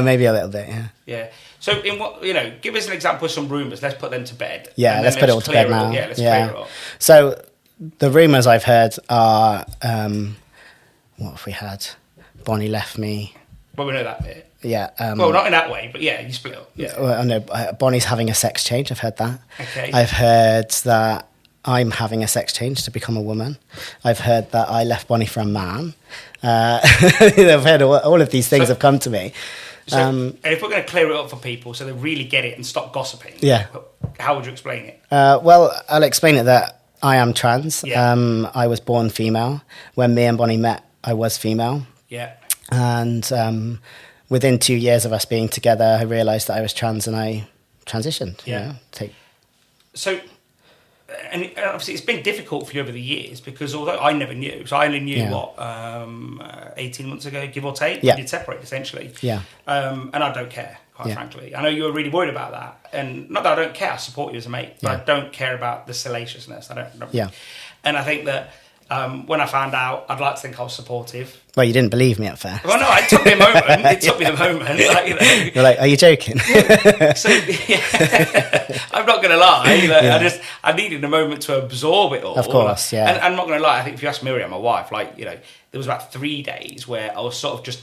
maybe a little bit. Yeah. So, in what give us an example of some rumours. Let's put them to bed. Yeah, let's put it all to bed now. Yeah, let's clear it up. So, the rumours I've heard are, what have we had? Bonnie left me. Well, we know that bit. Yeah. Well, not in that way, but you split up. Yeah. Well, no, Bonnie's having a sex change. I've heard that. Okay. I've heard that I'm having a sex change to become a woman. I've heard that I left Bonnie for a man. I've heard all of these things have come to me. So, and if we're going to clear it up for people so they really get it and stop gossiping, how would you explain it? Well, I'll explain it that I am trans. Yeah. I was born female. When me and Bonnie met, I was female. Yeah. And within 2 years of us being together, I realised that I was trans and I transitioned. Yeah. So, and obviously it's been difficult for you over the years because although I never knew, so I only knew 18 months ago, give or take, when you'd separate essentially. Yeah. And I don't care, quite frankly. I know you were really worried about that, and not that I don't care. I support you as a mate, but I don't care about the salaciousness. I don't. Yeah. And I think that when I found out, I'd like to think I was supportive. Well, you didn't believe me at first. Well, no, it took me a moment. It took me a moment. You're like, are you joking? So, I'm not going to lie. I needed a moment to absorb it all. Of course, yeah. And I'm not going to lie. I think if you ask Miriam, my wife, there was about 3 days where I was sort of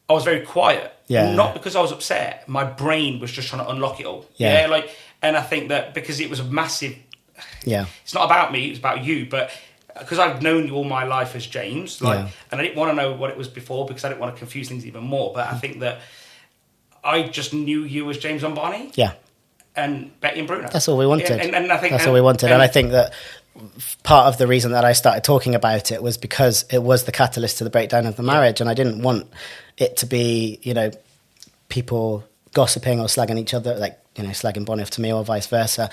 I was very quiet. Yeah. Not because I was upset. My brain was just trying to unlock it all. Yeah. And I think that because it was a massive. Yeah. It's not about me. It's about you, but. Because I've known you all my life as James, and I didn't want to know what it was before because I didn't want to confuse things even more. But I think that I just knew you as James and Bonnie, and Betty and Bruno. That's all we wanted. And I think that's all we wanted. And I think that part of the reason that I started talking about it was because it was the catalyst to the breakdown of the marriage, and I didn't want it to be, people gossiping or slagging each other, slagging Bonnie off to me or vice versa.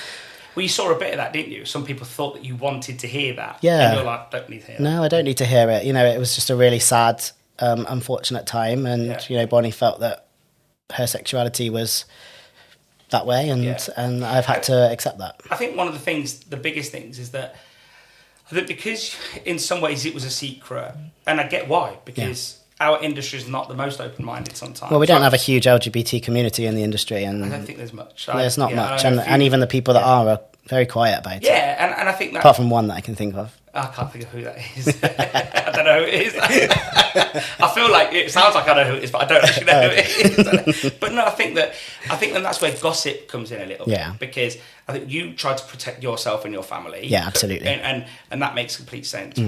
Well, you saw a bit of that, didn't you? Some people thought that you wanted to hear that. Yeah. And you're like, don't need to hear that. No, I don't need to hear it. It was just a really sad, unfortunate time. And, Bonnie felt that her sexuality was that way. And I've had to accept that. I think one of the biggest things is that because in some ways it was a secret, and I get why, because our industry is not the most open-minded sometimes. Well, we don't have a huge LGBT community in the industry. And I don't think there's much. There's not much. And even the people that are very quiet about it. Yeah, and I think that... Apart from one that I can think of. I can't think of who that is. I don't know who it is. I feel like it sounds like I know who it is, but I don't actually know who it is. But no, I think then that's where gossip comes in a little bit. Because I think you try to protect yourself and your family. Yeah, absolutely. And that makes complete sense.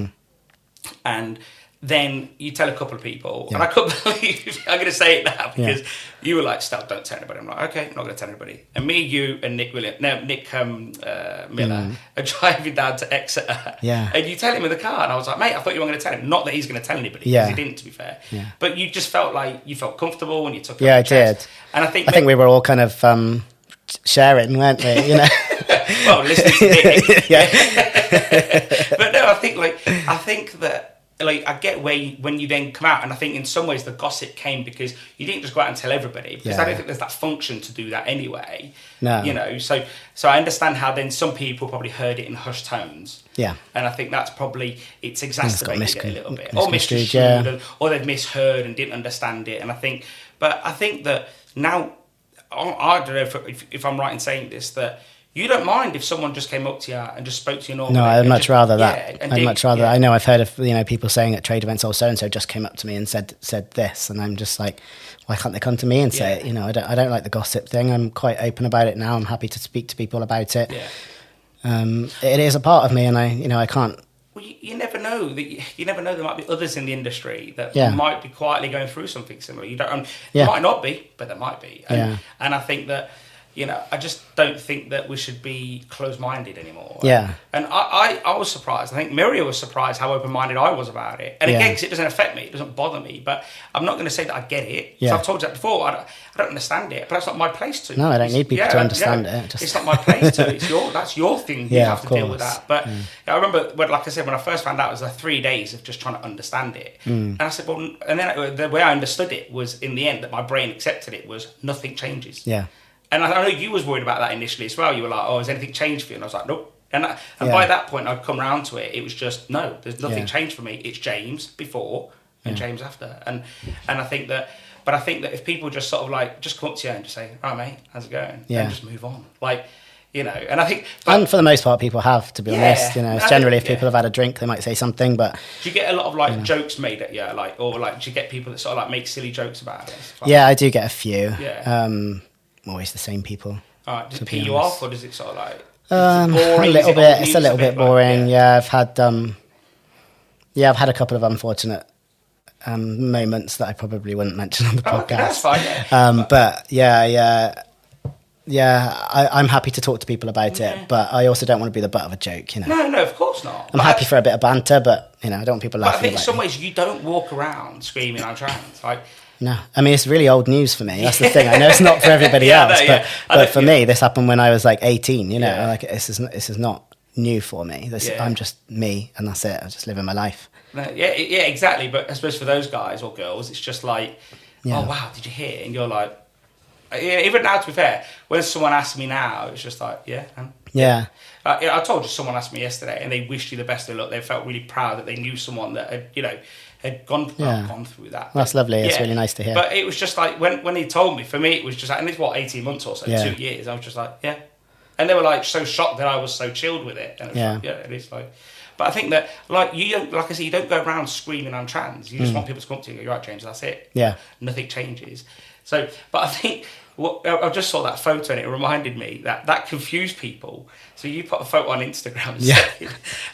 And then you tell a couple of people, and I couldn't believe I'm going to say it now because you were like, "Stop! Don't tell anybody." I'm like, "Okay, I'm not going to tell anybody." And me, you, and Nick Miller are driving down to Exeter, and you tell him in the car, and I was like, "Mate, I thought you weren't going to tell him." Not that he's going to tell anybody, because he didn't, to be fair. But you just felt like you felt comfortable when you took it. Yeah, I did. And I think we were all kind of sharing, weren't we? Well, listening to Nick. But no, I think that. Like, I get when you then come out, and I think in some ways the gossip came because you didn't just go out and tell everybody, because I don't think there's that function to do that anyway. No. So I understand how then some people probably heard it in hushed tones. Yeah. And I think that's probably, it's exacerbated it a little bit. Or misconstrued, or they've misheard and didn't understand it. And I think that now, I don't know if I'm right in saying this, that you don't mind if someone just came up to you and just spoke to you normally. No, I'd much rather that. I'd much rather. I know I've heard of people saying at trade events, "Oh, so and so just came up to me and said this," and I'm just like, why can't they come to me and say it? I don't like the gossip thing. I'm quite open about it now. I'm happy to speak to people about it. It is a part of me, and I can't. Well, you never know there might be others in the industry that might be quietly going through something similar. You don't. There might not be, but there might be. And I think that. I just don't think that we should be closed-minded anymore. Yeah. And I was surprised. I think Miria was surprised how open-minded I was about it. And again, because it doesn't affect me, it doesn't bother me. But I'm not going to say that I get it. Yeah. So I've told you that before. I don't understand it, but that's not my place to. No, I don't need people to understand it. It's not my place to. That's your thing. You have to deal with that. But I remember, like I said, when I first found out, it was 3 days of just trying to understand it. And I said, well, and then the way I understood it was, in the end, that my brain accepted it was nothing changes. Yeah. And I know you was worried about that initially as well. You were like, "Oh, has anything changed for you?" And I was like, "Nope." And by that point, I'd come round to it. It was just, no, there's nothing changed for me. It's James before and James after. And I think that if people just sort of like just come up to you and just say, "Right, mate, how's it going?" and just move on, and I think. And for the most part, people have, to be honest. It's generally if people have had a drink, they might say something. But do you get a lot of jokes made at you, or do you get people that sort of make silly jokes about it? Yeah, I do get a few. Yeah. Always the same people. All right, does it pee you off, or does it sort of like... a little bit. It's a little bit boring. I've had a couple of unfortunate moments that I probably wouldn't mention on the podcast. Okay, that's fine. But I'm happy to talk to people about it, but I also don't want to be the butt of a joke. No, of course not. I'm happy for a bit of banter, but I don't want people laughing. But I think in some ways you don't walk around screaming "I'm trans." No, I mean, it's really old news for me. That's the thing. I know it's not for everybody else, but for me, this happened when I was 18. This is not new for me. I'm just me, and that's it. I'm just living my life. Exactly. But I suppose for those guys or girls, it's just like, oh wow, did you hear? And you're like, even now, to be fair, when someone asks me now, it's just like, I told you, someone asked me yesterday, and they wished you the best of luck. They felt really proud that they knew someone that had gone through that. That's lovely. It's really nice to hear. But it was just like when he told me. For me, it was just like, and it's 18 months or so, 2 years. I was just like, and they were so shocked that I was so chilled with it. And it was it is like. But I think that you don't, like I said, you don't go around screaming "I'm trans." You just want people to come up to you and go, "You're right, James. That's it." Yeah. Nothing changes. So, but I think. I just saw that photo and it reminded me that confused people. So you put a photo on Instagram,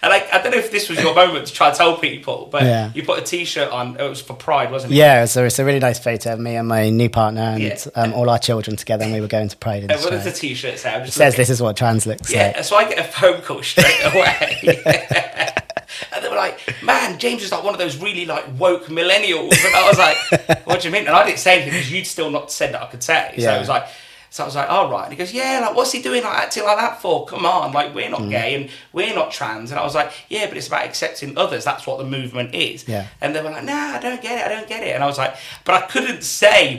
and I don't know if this was your moment to try to tell people, but you put a T-shirt on. It was for Pride, wasn't it? Yeah, so it's a really nice photo of me and my new partner and all our children together, and we were going to Pride. What does the T-shirt say? It says, "This is what trans looks like." So I get a phone call straight away. And they were like, "Man, James is one of those really woke millennials." And I was like, "What do you mean?" And I didn't say anything because you'd still not said that I could say. So it was like, So I was like, all right. And he goes, yeah, like, what's he doing like acting like that for? Come on, like, we're not gay and we're not trans. And I was like, yeah, but it's about accepting others. That's what the movement is. Yeah. And they were like, nah, I don't get it. And I was like, but I couldn't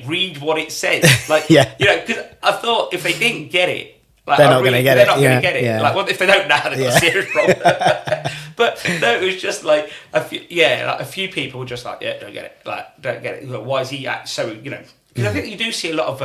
read what it says. Like, Yeah. you know, because I thought if they didn't get it, like, They're not going to get they're it. not going to get it. Yeah. Like, well, if they don't now, they've got a serious problem. But no, it was just like a few people were just like, yeah, don't get it. Like, don't get it. Like, why is he so, you know? Because I think you do see a lot of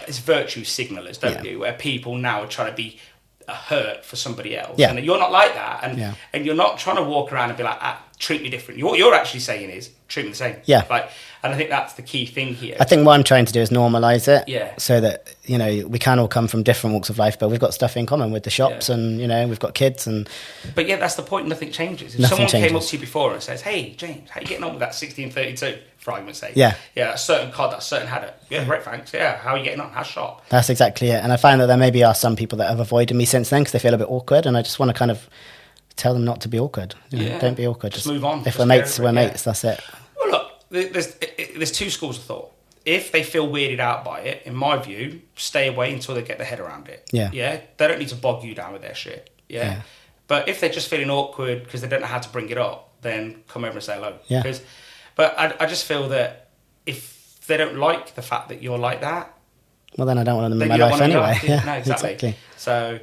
it's virtue signalers, don't you? Where people now are trying to be hurt for somebody else, and you're not like that, and you're not trying to walk around and be like, treat me different. What you're actually saying is treat me the same. Yeah. Like, and I think that's the key thing here. I think what I'm trying to do is normalise it. Yeah. So that, you know, we can all come from different walks of life, but we've got stuff in common with the shops and, you know, we've got kids and... But yeah, that's the point. Nothing changes. If Nothing someone came changes. up to you before and says, hey, James, how you getting on with that 1632, for argument's sake? Yeah. Yeah, that certain cod, that certain haddock. Yeah, great, thanks. Yeah, how are you getting on? How's shop? That's exactly it. And I find that there maybe are some people that have avoided me since then because they feel a bit awkward, and I just want to kind of tell them not to be awkward. You know, don't be awkward. Just move on. If Just we're mates, we're mates. That's it. Well, look, there's two schools of thought. If they feel weirded out by it, in my view, stay away until they get their head around it. Yeah. Yeah? They don't need to bog you down with their shit. Yeah? But if they're just feeling awkward because they don't know how to bring it up, then come over and say hello. Yeah. But I just feel that if they don't like the fact that you're like that, well, then I don't want them in then my you don't life want anyway. them in your life. Yeah, No, exactly. So,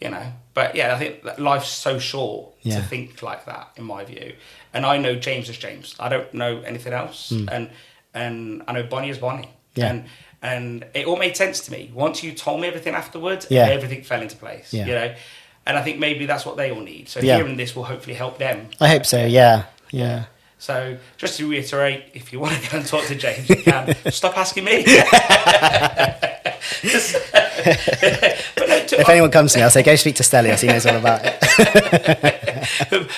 you know, but yeah, I think that life's so short to think like that, in my view. And I know James is James. I don't know anything else. And I know Bonnie is Bonnie. Yeah. And it all made sense to me. Once you told me everything afterwards, Yeah. everything fell into place. Yeah. You know? And I think maybe that's what they all need. So Yeah. hearing this will hopefully help them. I hope so, yeah. So just to reiterate, if you want to go and talk to James, you can. Stop asking me. But no, If anyone comes to me, I'll say, go speak to Stelios, he knows all about it.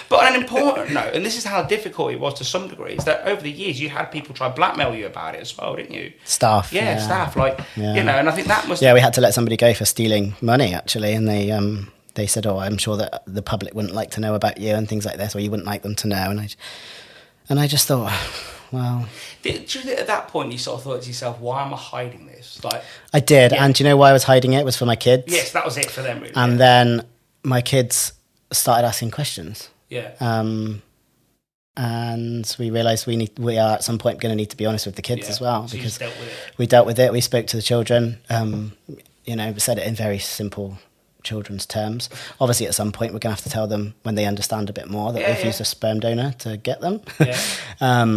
But on an important note, and this is how difficult it was to some degree, is that over the years you had people try to blackmail you about it as well, didn't you? Staff. Yeah, staff. Like, you know, and I think that must... Yeah, we had to let somebody go for stealing money, actually, and they said, oh, I'm sure that the public wouldn't like to know about you and things like this, or you wouldn't like them to know. And I just thought, well... Do you think at that point you sort of thought to yourself, why am I hiding this? Like, I did, and do you know why I was hiding it? It was for my kids. yes, that was it for them, really. And then my kids started asking questions. Yeah. And we realised we are at some point going to need to be honest with the kids as well, so because you dealt with it. we dealt with it. We spoke to the children. You know, we said it in very simple children's terms. Obviously, at some point, we're going to have to tell them when they understand a bit more that we've used a sperm donor to get them.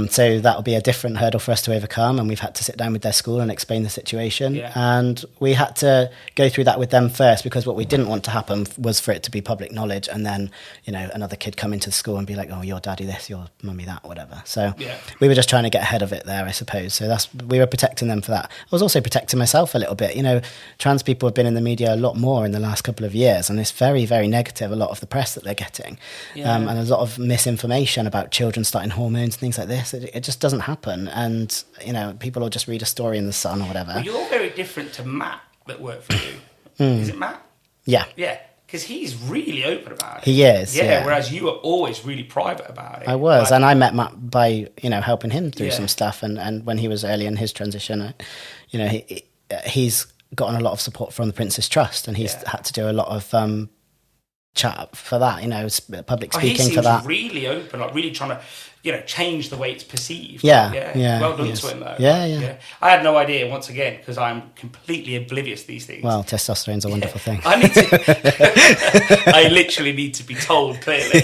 So that'll be a different hurdle for us to overcome, and we've had to sit down with their school and explain the situation. And we had to go through that with them first, because what we didn't want to happen was for it to be public knowledge, and then, you know, another kid come into the school and be like, oh, your daddy this, your mummy that, whatever. So we were just trying to get ahead of it there, I suppose. So we were protecting them for that. I was also protecting myself a little bit. You know, trans people have been in the media a lot more in the last couple of years, and it's very, very negative, a lot of the press that they're getting, and a lot of misinformation about children starting hormones and things like this. It just doesn't happen, and, you know, people will just read a story in the Sun or whatever. Well, you're very different to Matt that worked for you. Is it Matt? Yeah, because he's really open about it. he is. Yeah, Whereas you were always really private about it. I was, and I met Matt by, you know, helping him through some stuff, and when he was early in his transition, you know, he's gotten a lot of support from the Prince's Trust, and he's had to do a lot of chat for that, you know, public speaking for that. He's really open, like really trying to, you know, change the way it's perceived. Yeah. Well done to him, though. Yeah. I had no idea, once again, because I'm completely oblivious to these things. Well, testosterone's a wonderful thing. I literally need to be told clearly.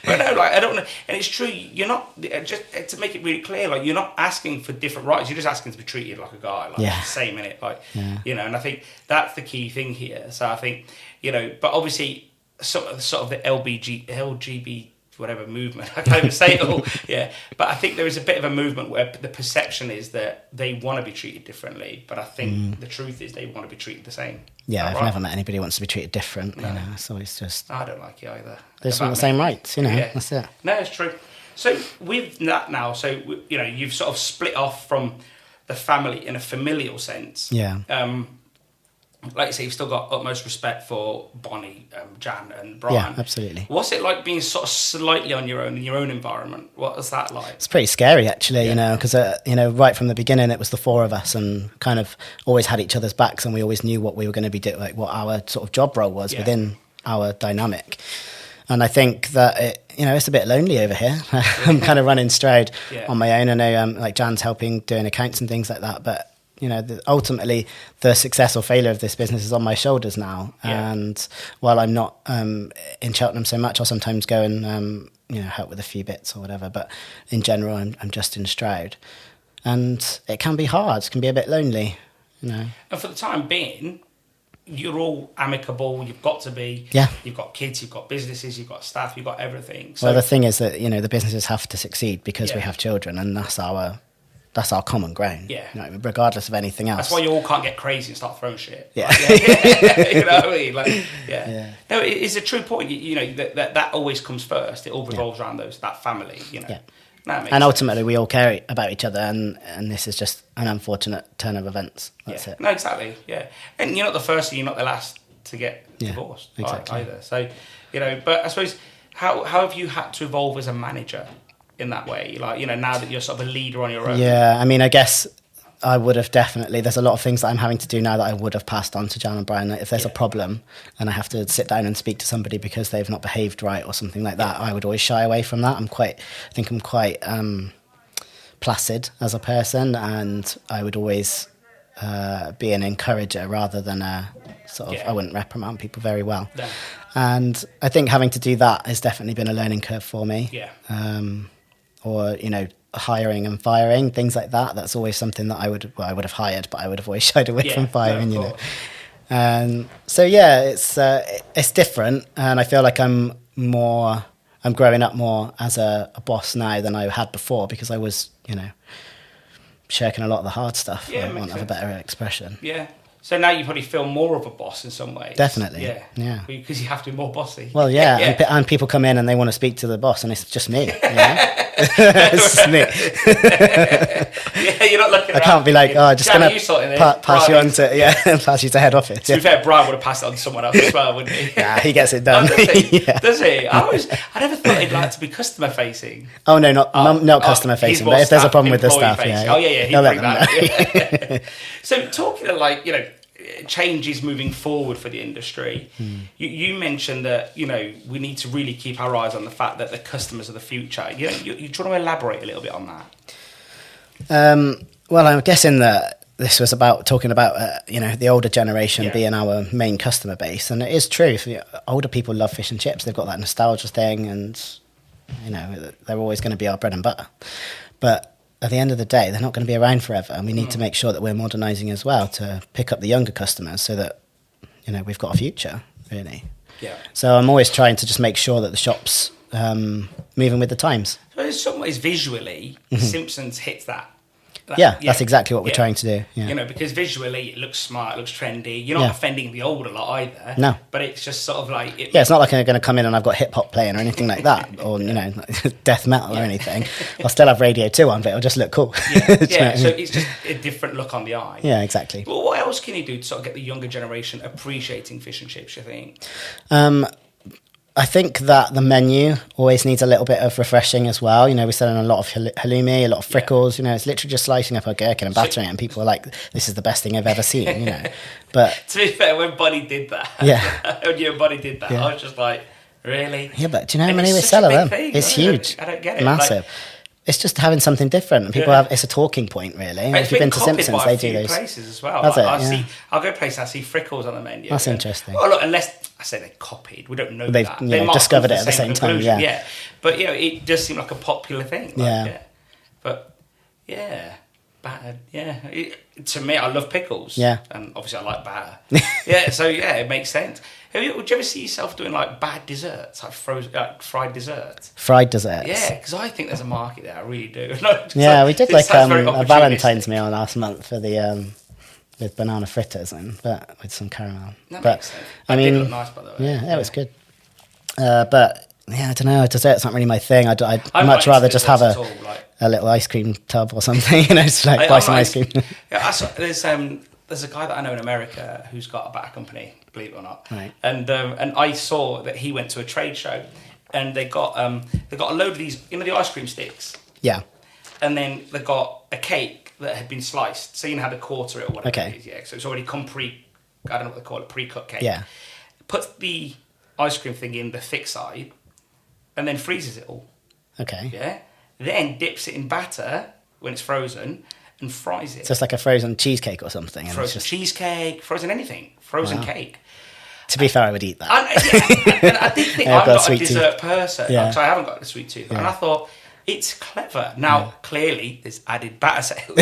But no, like, I don't know, and it's true. You're not, just to make it really clear, like, you're not asking for different rights. You're just asking to be treated like a guy, like the same in it, like you know. And I think that's the key thing here. So I think, you know, but obviously, sort of the LGB whatever movement, I can't even say it all. But I think there is a bit of a movement where the perception is that they want to be treated differently, but I think the truth is they want to be treated the same. Yeah, I've never met anybody who wants to be treated different. No. You know, so it's just, I don't like it either. They just want the same rights, you know. That's it. No, it's true. So with that now, so, you know, you've sort of split off from the family in a familial sense. Yeah. like you say, you've still got utmost respect for Bonnie, Jan, and Brian. Yeah, absolutely. What's it like being sort of slightly on your own in your own environment? What was that like? It's pretty scary, actually, because, right from the beginning, it was the four of us and kind of always had each other's backs, and we always knew what we were going to be doing, like what our sort of job role was within our dynamic. And I think that it's a bit lonely over here. I'm kind of running Stroud on my own. I know like Jan's helping doing accounts and things like that, but ultimately the success or failure of this business is on my shoulders now. Yeah. And while I'm not in Cheltenham so much, I'll sometimes go and help with a few bits or whatever. But in general, I'm just in Stroud, and it can be hard. It can be a bit lonely, And for the time being, you're all amicable. You've got to be. Yeah. You've got kids. You've got businesses. You've got staff. You've got everything. So, well, the thing is that the businesses have to succeed because we have children, and that's our common ground. Yeah. Regardless of anything else. That's why you all can't get crazy and start throwing shit. Yeah. You know what I mean? Like, yeah. No, it's a true point. That always comes first. It all revolves around that family. Yeah. No, and ultimately, we all care about each other, and this is just an unfortunate turn of events. That's it. No, exactly. Yeah. And you're not the first, and you're not the last to get divorced. Exactly. Either. So, but I suppose how have you had to evolve as a manager in that way? Like, now that you're sort of a leader on your own. Yeah, I mean, I guess I would have definitely, there's a lot of things that I'm having to do now that I would have passed on to Jan and Brian. If there's a problem and I have to sit down and speak to somebody because they've not behaved right or something like that, I would always shy away from that. I think I'm quite placid as a person, and I would always be an encourager rather than a sort of, I wouldn't reprimand people very well. No. And I think having to do that has definitely been a learning curve for me. Yeah. Or, hiring and firing, things like that. That's always something that I would have hired, but I would have always shied away from firing, So it's different, and I feel like I'm growing up more as a boss now than I had before, because I was, shirking a lot of the hard stuff, for want of a better expression. Yeah. So now you probably feel more of a boss in some ways. Definitely. Yeah. Because you have to be more bossy. Well, yeah. And people come in and they want to speak to the boss, and it's just me. It's just me. You're not looking around. I can't be like, just going to pass you on to, pass you to head office. To be fair, Brian would have passed it on to someone else as well, wouldn't he? Yeah, he gets it done. Does he? I never thought he'd like to be customer facing. Oh, no, not customer facing, but if there's a problem with the staff, he'd bring that. So talking of changes moving forward for the industry, you mentioned that we need to really keep our eyes on the fact that the customers are the future. You're trying to elaborate a little bit on that. Well, I'm guessing that this was talking about the older generation being our main customer base, and it is true. Older people love fish and chips. They've got that nostalgia thing, and they're always going to be our bread and butter. But at the end of the day, they're not going to be around forever, and we need to make sure that we're modernising as well to pick up the younger customers, so that we've got a future, really. Yeah. So I'm always trying to just make sure that the shop's moving with the times. So in some ways, visually, Simpsons hits that. That's exactly what we're trying to do. Yeah. Because visually it looks smart, it looks trendy. You're not offending the older lot either. No. But it's just sort of like... it's not like I'm going to come in and I've got hip-hop playing or anything like that, or, death metal or anything. I'll still have Radio 2 on, but it'll just look cool. So it's just a different look on the eye. Yeah, exactly. Well, what else can you do to sort of get the younger generation appreciating fish and chips, you think? I think that the menu always needs a little bit of refreshing as well. We're selling a lot of halloumi, a lot of frickles. It's literally just slicing up a gherkin and battering it, and people are like, "This is the best thing I've ever seen." But to be fair, when Buddy did that, when you and Buddy did that, I was just like, "Really?" Yeah, but do you know how many we sell of them? It's huge. I don't get it. Massive. It's just having something different, and people it's a talking point, really. If you've been to Simpsons, they do those places as well. I'll go places, I see frickles on the menu. That's interesting. Well, look, unless I say they copied, we don't know they've that. They discovered it at the same time. Yeah. But it does seem like a popular thing. But batter. To me, I love pickles. Yeah. And obviously, I like batter. So it makes sense. Would you ever see yourself doing like bad desserts, like fried desserts? Fried desserts? Yeah, because I think there's a market there. I really do. We did like a Valentine's meal last month for the with banana fritters but with some caramel. That makes sense. I mean, did look nice, by the way. Yeah, it was good. But I don't know. Dessert's not really my thing. I'd much rather just have a little ice cream tub or something. Just buy some ice cream. There's there's a guy that I know in America who's got a batter company, believe it or not. Right. And I saw that he went to a trade show, and they got a load of these, the ice cream sticks. Yeah. And then they got a cake that had been sliced, so you know how to quarter it or whatever it is. Yeah. So it's already come I don't know what they call it, pre-cut cake. Yeah. Puts the ice cream thing in the thick side, and then freezes it all. Okay. Yeah. Then dips it in batter when it's frozen and fries it. So it's like a frozen cheesecake or something. And Frozen cheesecake, frozen anything, frozen cake. To be fair, I would eat that. And I did think I'm not a dessert person, so I haven't got a sweet tooth. Yeah. And I thought, it's clever. Now, clearly, there's added batter sales.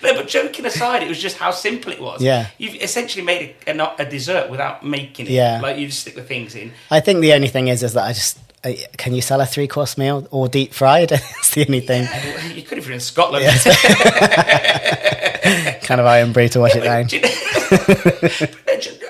No, but joking aside, it was just how simple it was. Yeah. You've essentially made a dessert without making it. Yeah. Like, you just stick the things in. I think the only thing is that can you sell a 3-course meal or deep fried? That's the only thing. Yeah, well, you could if you're in Scotland. Yeah. Kind of iron brew to wash it down.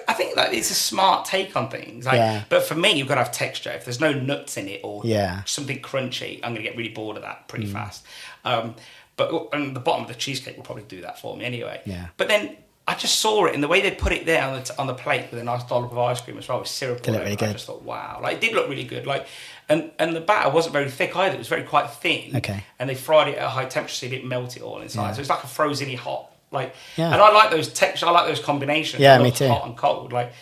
I think that it's a smart take on things. But for me, you've got to have texture. If there's no nuts in it or something crunchy, I'm going to get really bored of that pretty fast. And the bottom of the cheesecake will probably do that for me anyway. Yeah. But then I just saw it in the way they put it there on the plate with a nice dollop of ice cream as well with syrup. Did it really good? I just thought, wow, like it did look really good. Like, and the batter wasn't very thick either. It was quite thin. Okay. And they fried it at a high temperature so it didn't melt it all inside. Yeah. So it's like a frozen-y hot. Like, yeah. And I like those textures. I like those combinations. Yeah, me too. Hot and cold, like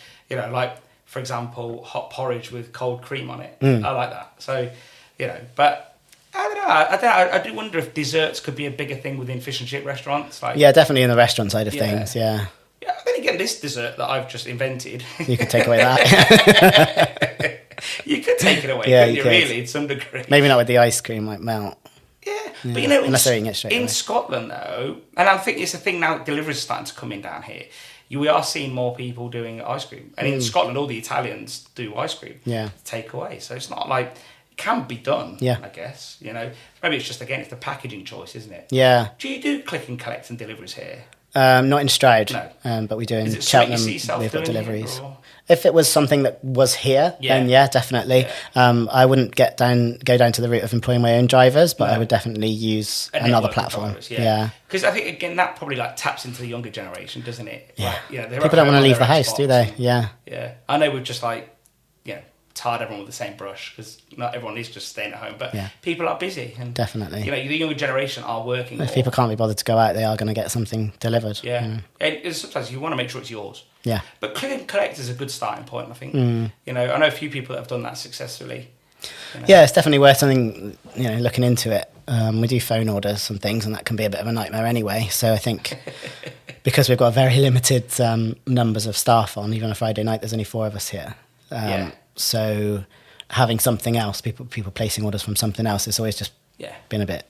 for example, hot porridge with cold cream on it. I like that. So, but. I don't know. I do wonder if desserts could be a bigger thing within fish and chip restaurants. Yeah, definitely in the restaurant side of things. Yeah. Yeah. Then again, this dessert that I've just invented, you could take away that. You could take it away. Yeah, couldn't you really, to some degree. Maybe not with the ice cream, like melt. Yeah, but unless they're eating it straight in away. Scotland though, and I think it's a thing now. Deliveries are starting to come in down here. We are seeing more people doing ice cream, and in Scotland, all the Italians do ice cream. Yeah. Take away, so it's not like. It can be done, I guess. Maybe it's just, again, it's the packaging choice, isn't it? Yeah. Do you do click and collect and deliveries here? Not in Stroud, no. but we do in Is it Cheltenham. We've got deliveries. If it was something that was here, then definitely. Yeah. I wouldn't go down to the route of employing my own drivers, but I would definitely use another platform. Drivers, because I think again that probably taps into the younger generation, doesn't it? Yeah. Like, people don't want to leave the house, do they? Yeah. Yeah. I know we've just tarred everyone with the same brush because not everyone is just staying at home, but people are busy and definitely the younger generation are working if people can't be bothered to go out, they are going to get something delivered. And sometimes you want to make sure it's yours, but click and collect is a good starting point, I think. I know a few people that have done that successfully. It's definitely worth something looking into it. We do phone orders and things, and that can be a bit of a nightmare anyway, so I think because we've got very limited numbers of staff on, even on a Friday night there's only 4 of us here. So having something else, people placing orders from something else, it's always just been a bit,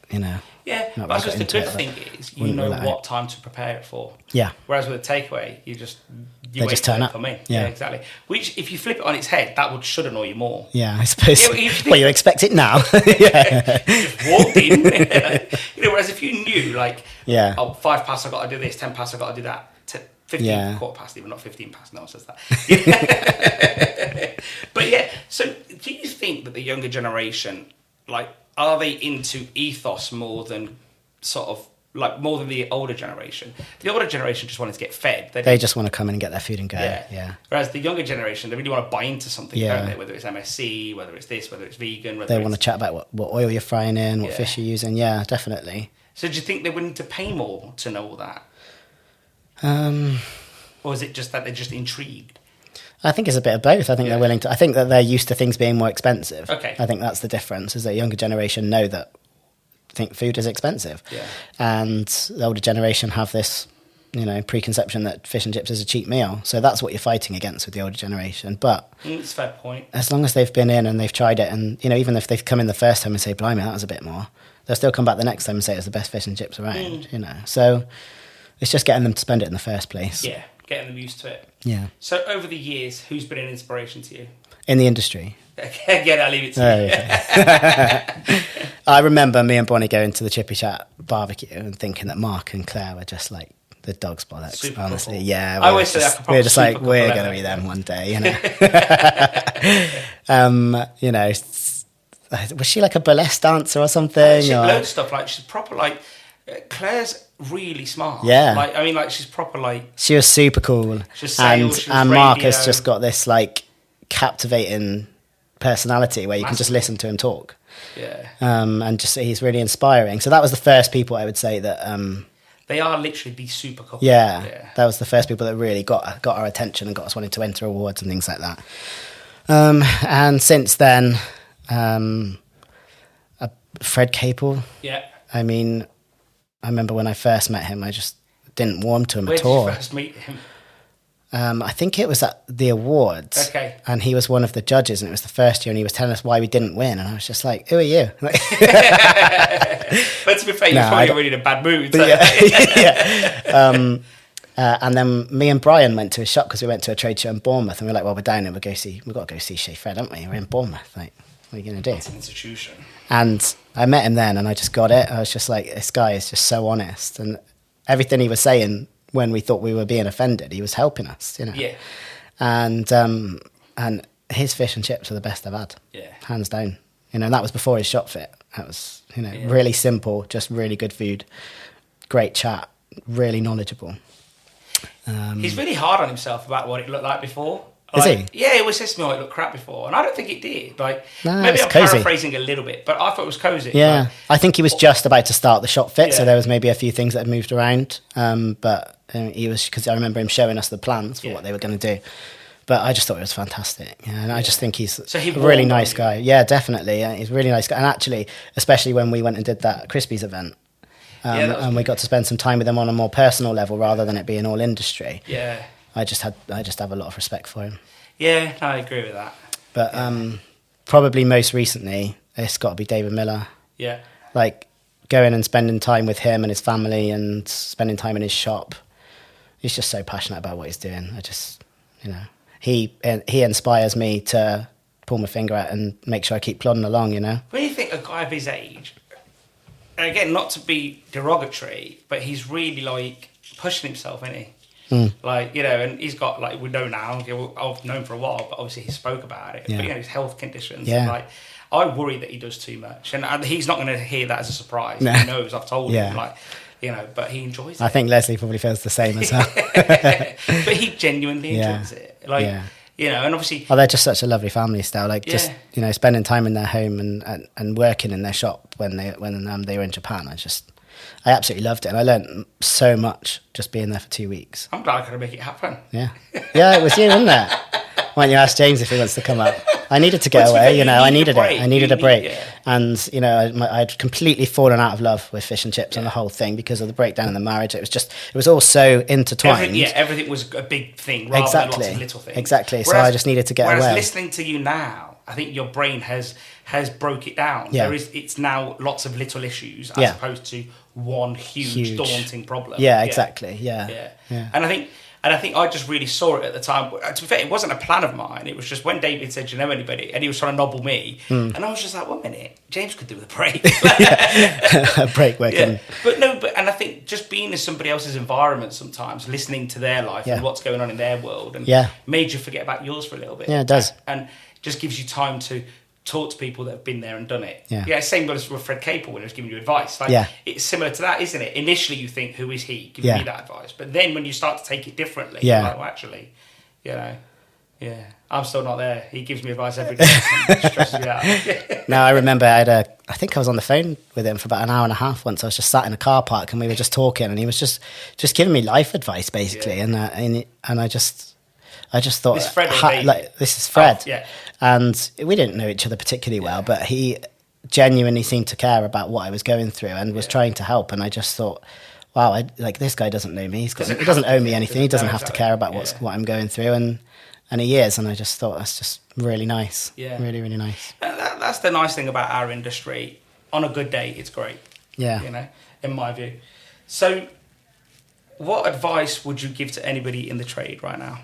Yeah, but I suppose the good thing is you know what time to prepare it for. Yeah. Whereas with a takeaway, you they just turn up. Come in. Yeah, exactly. Which, if you flip it on its head, that should annoy you more. Yeah, I suppose. You expect it now. Yeah. You just walked in. Whereas if you knew, 5 past I've got to do this, 10 past I've got to do that. 15, quarter past, even not 15 past. No one says that. But so do you think that the younger generation, are they into ethos more than more than the older generation? The older generation just wanted to get fed. They just want to come in and get their food and go. Yeah. Whereas the younger generation, they really want to buy into something, don't they? Whether it's MSC, whether it's this, whether it's vegan. They want to chat about what oil you're frying in, what fish you're using. Yeah, definitely. So do you think they're willing to pay more to know all that? Or is it just that they're just intrigued? I think it's a bit of both. I think they're willing to. I think that they're used to things being more expensive. Okay. I think that's the difference. Is that younger generation know that think food is expensive, and the older generation have this, preconception that fish and chips is a cheap meal. So that's what you're fighting against with the older generation. But it's a fair point. As long as they've been in and they've tried it, and even if they've come in the first time and say, "Blimey, that was a bit more," they'll still come back the next time and say it's the best fish and chips around. So it's just getting them to spend it in the first place. Yeah, getting them used to it. Yeah. So over the years, who's been an inspiration to you? In the industry? Again, I'll leave it to you. Okay. I remember me and Bonnie going to the Chippy Chat barbecue and thinking that Mark and Claire were just like the dog's bollocks, super honestly. couple. Yeah. I always say that. We're just like, we're going to be them one day, Was she like a burlesque dancer or something? She did loads of stuff. She's proper, Claire's really smart. Yeah. Like, I mean, like, she's proper, like... She was super cool. She was sales, she was and Mark has radio. just got this, like, captivating personality where you can just listen to him talk. Yeah. And just he's really inspiring. So that was the first people I would say that... they are literally the super couple. Yeah, that was the first people that really got our attention and got us wanting to enter awards and things like that. And since then, Fred Capel. Yeah. I mean, I remember when I first met him, I just didn't warm to him Where at all. did you first meet him? I think it was at the awards. Okay. And he was one of the judges, and it was the first year, and he was telling us why we didn't win. And I was just like, who are you? But to be fair, you're probably really in a bad mood. So. Yeah. And then me and Brian went to a shop because we went to a trade show in Bournemouth, and we were like, well, we're down here, we've got to go see Shea Fred, haven't we? We're in Bournemouth. Like, what are you going to do? It's an institution. And I met him then, and I just got it. I was just like, this guy is just so honest. And everything he was saying when we thought we were being offended, he was helping us, you know. Yeah. And his fish and chips are the best I've had. Yeah. Hands down. You know, and that was before his shop fit. That was, you know, really simple, just really good food. Great chat, really knowledgeable. He's really hard on himself about what it looked like before. Is Like, he? Yeah, he always says to me, oh, it looked crap before. And I don't think it did. Like, No, maybe it's I'm cozy. paraphrasing a little bit, but I thought it was cozy. Yeah, Like, I think he was just about to start the shop fit, so Yeah. there was maybe a few things that had moved around. But he was, because I remember him showing us the plans for what they were going to do. But I just thought it was fantastic. Yeah, and I just think he's So he a really warmed nice on you? guy. Yeah, definitely. Yeah, he's a really nice guy. And actually, especially when we went and did that Crispies event, that was and we got to spend some time with him on a more personal level rather than it being all industry. Yeah. I just have a lot of respect for him. Yeah, I agree with that. But probably most recently, it's got to be David Miller. Yeah. Like going and spending time with him and his family and spending time in his shop. He's just so passionate about what he's doing. I just, you know, he inspires me to pull my finger out and make sure I keep plodding along, you know. When you think a guy of his age, and again, not to be derogatory, but he's really like pushing himself, isn't he? Like, you know, and he's got, like, we know now, I've known for a while, but obviously he spoke about it. Yeah. But, you know, his health conditions. Yeah. Like, I worry that he does too much. And he's not going to hear that as a surprise. No. He knows, I've told Yeah. him, like, you know, but he enjoys it. I think Leslie probably feels the same as well. But he genuinely Yeah. enjoys it. Like, Yeah. you know, and obviously... Oh, they're just such a lovely family still. Like, just, Yeah. you know, spending time in their home and working in their shop when they were in Japan. I absolutely loved it. And I learned so much just being there for 2 weeks. I'm glad I could make it happen. Yeah. Yeah, it was you, wasn't it? Why don't you ask James if he wants to come up? I needed to get Well, to be away, fair, you you know, I need a needed it. break. I needed You a break. need- yeah. And, you know, I'd completely fallen out of love with fish and chips and the whole thing because of the breakdown in the marriage. It was all so intertwined. Everything was a big thing rather than lots of little things. Exactly. So I just needed to get whereas away. listening to you now, I think your brain has broke it down. Yeah. It's now lots of little issues as Yeah. opposed to one huge daunting problem. Yeah, exactly. Yeah. Yeah. And I think I just really saw it at the time. To be fair, it wasn't a plan of mine. It was just when David said, "Do you know anybody?" and he was trying to nobble me, and I was just like, "1 minute, James could do with a break." A break working. Yeah. And I think just being in somebody else's environment sometimes, listening to their life and what's going on in their world, and made you forget about yours for a little bit. Yeah, it does. And just gives you time to talk to people that have been there and done it. Yeah. Same goes with Fred Capel when he was giving you advice. Like, it's similar to that, isn't it? Initially, you think, who is he giving me that advice? But then when you start to take it differently, you're like, well, actually, you know, I'm still not there. He gives me advice every day and stresses me out. No, I remember I think I was on the phone with him for about an hour and a half once. I was just sat in a car park and we were just talking and he was just giving me life advice basically. Yeah. And I just thought, This Fred or David? this is Fred. Oh, yeah. And we didn't know each other particularly well, but he genuinely seemed to care about what I was going through and was trying to help. And I just thought, wow, this guy doesn't know me. He doesn't owe me anything. He doesn't have to care about what I'm going through. And he is. And I just thought that's just really nice. Yeah. Really, really nice. That's the nice thing about our industry. On a good day, it's great. Yeah. You know, in my view. So, what advice would you give to anybody in the trade right now?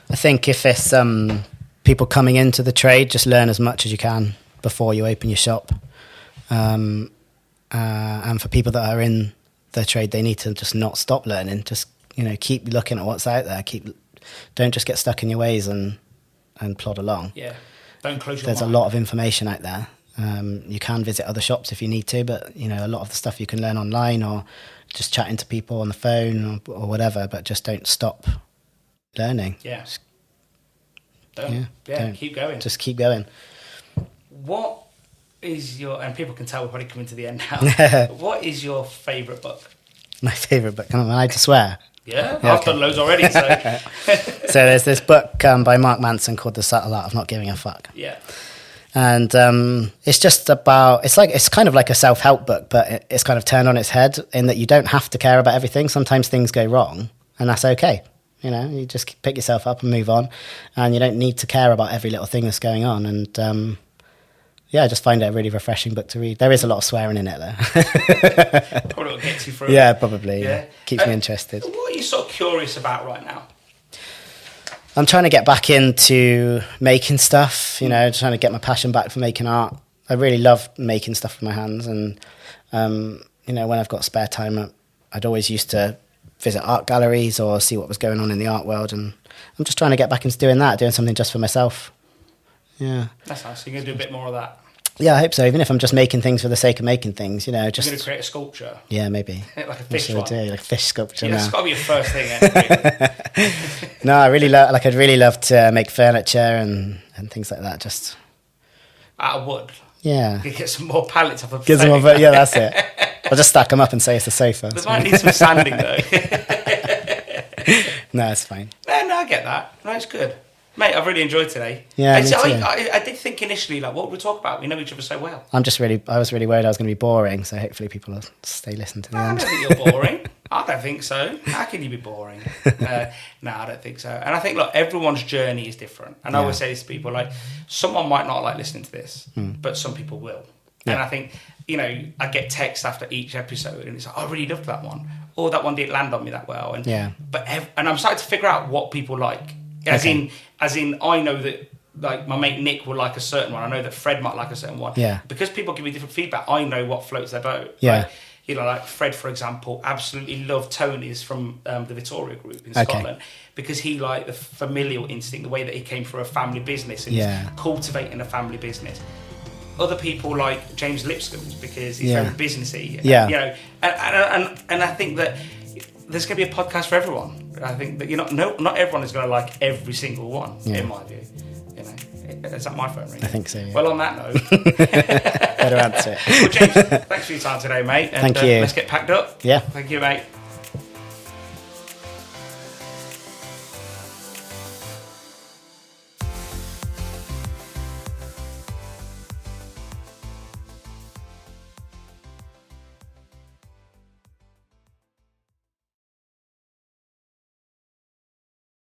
I think if it's people coming into the trade, just learn as much as you can before you open your shop. And for people that are in the trade, they need to just not stop learning. Just, you know, keep looking at what's out there. Don't just get stuck in your ways and plod along. Yeah. Don't close your There's mind. a lot of information out there. You can visit other shops if you need to, but you know, a lot of the stuff you can learn online or just chatting to people on the phone or whatever. But just don't stop learning. Yeah. Don't. Keep going. Just keep going. What is your, and people can tell we're probably coming to the end now, what is your favourite book? My favourite book, am I allowed to swear? Yeah, I've done loads already. So, so there's this book by Mark Manson called The Subtle Art of Not Giving a Fuck. Yeah. And it's just about, it's kind of like a self-help book, but it's kind of turned on its head in that you don't have to care about everything. Sometimes things go wrong, and that's okay. You know, you just pick yourself up and move on, and you don't need to care about every little thing that's going on. And I just find it a really refreshing book to read. There is a lot of swearing in it, though. Probably will get you through. Yeah, probably. Yeah. Keeps me interested. What are you sort of curious about right now? I'm trying to get back into making stuff, you know, trying to get my passion back for making art. I really love making stuff with my hands, and, you know, when I've got spare time, I'd always used to visit art galleries or see what was going on in the art world, and I'm just trying to get back into doing something just for myself. Yeah. That's nice. So you're going to do a bit more of that? Yeah, I hope so. Even if I'm just making things for the sake of making things, you know, just... You're going to create a sculpture? Yeah, maybe. Like a fish one? Like a fish sculpture. Yeah, that's got to be your first thing, anyway. No, I'd really love to make furniture and things like that, just... Out of wood? Yeah. You get some more pallets off of yeah, that's it. I'll just stack them up and say it's a sofa. There might need some sanding, though. No, it's fine. No, I get that. No, it's good. Mate, I've really enjoyed today. Yeah, me too. I did think initially, like, what would we talk about? We know each other so well. I was really worried I was going to be boring, so hopefully people will stay listening to the end. I don't think you're boring. I don't think so. How can you be boring? No, I don't think so. And I think, look, everyone's journey is different. And I always say this to people, like, someone might not like listening to this, but some people will. Yeah. And I think, you know, I get texts after each episode, and it's like, I really loved that one. Or that one didn't land on me that well. And, and I'm starting to figure out what people like. As in, I know that, like, my mate Nick will like a certain one. I know that Fred might like a certain one. Yeah. Because people give me different feedback, I know what floats their boat. Yeah. Like, you know, like Fred, for example, absolutely loved Tony's from the Victoria Group in Scotland, because he liked the familial instinct, the way that he came through a family business and he's cultivating a family business. Other people like James Lipscomb's because he's very businessy. Yeah. You know, and I think that there's going to be a podcast for everyone. I think that not everyone is going to like every single one, in my view. You know, is that my phone ringing? I think so. Yeah. Well, on that note, better answer it. Well, James, thanks for your time today, mate. And, Thank you. Let's get packed up. Yeah. Thank you, mate.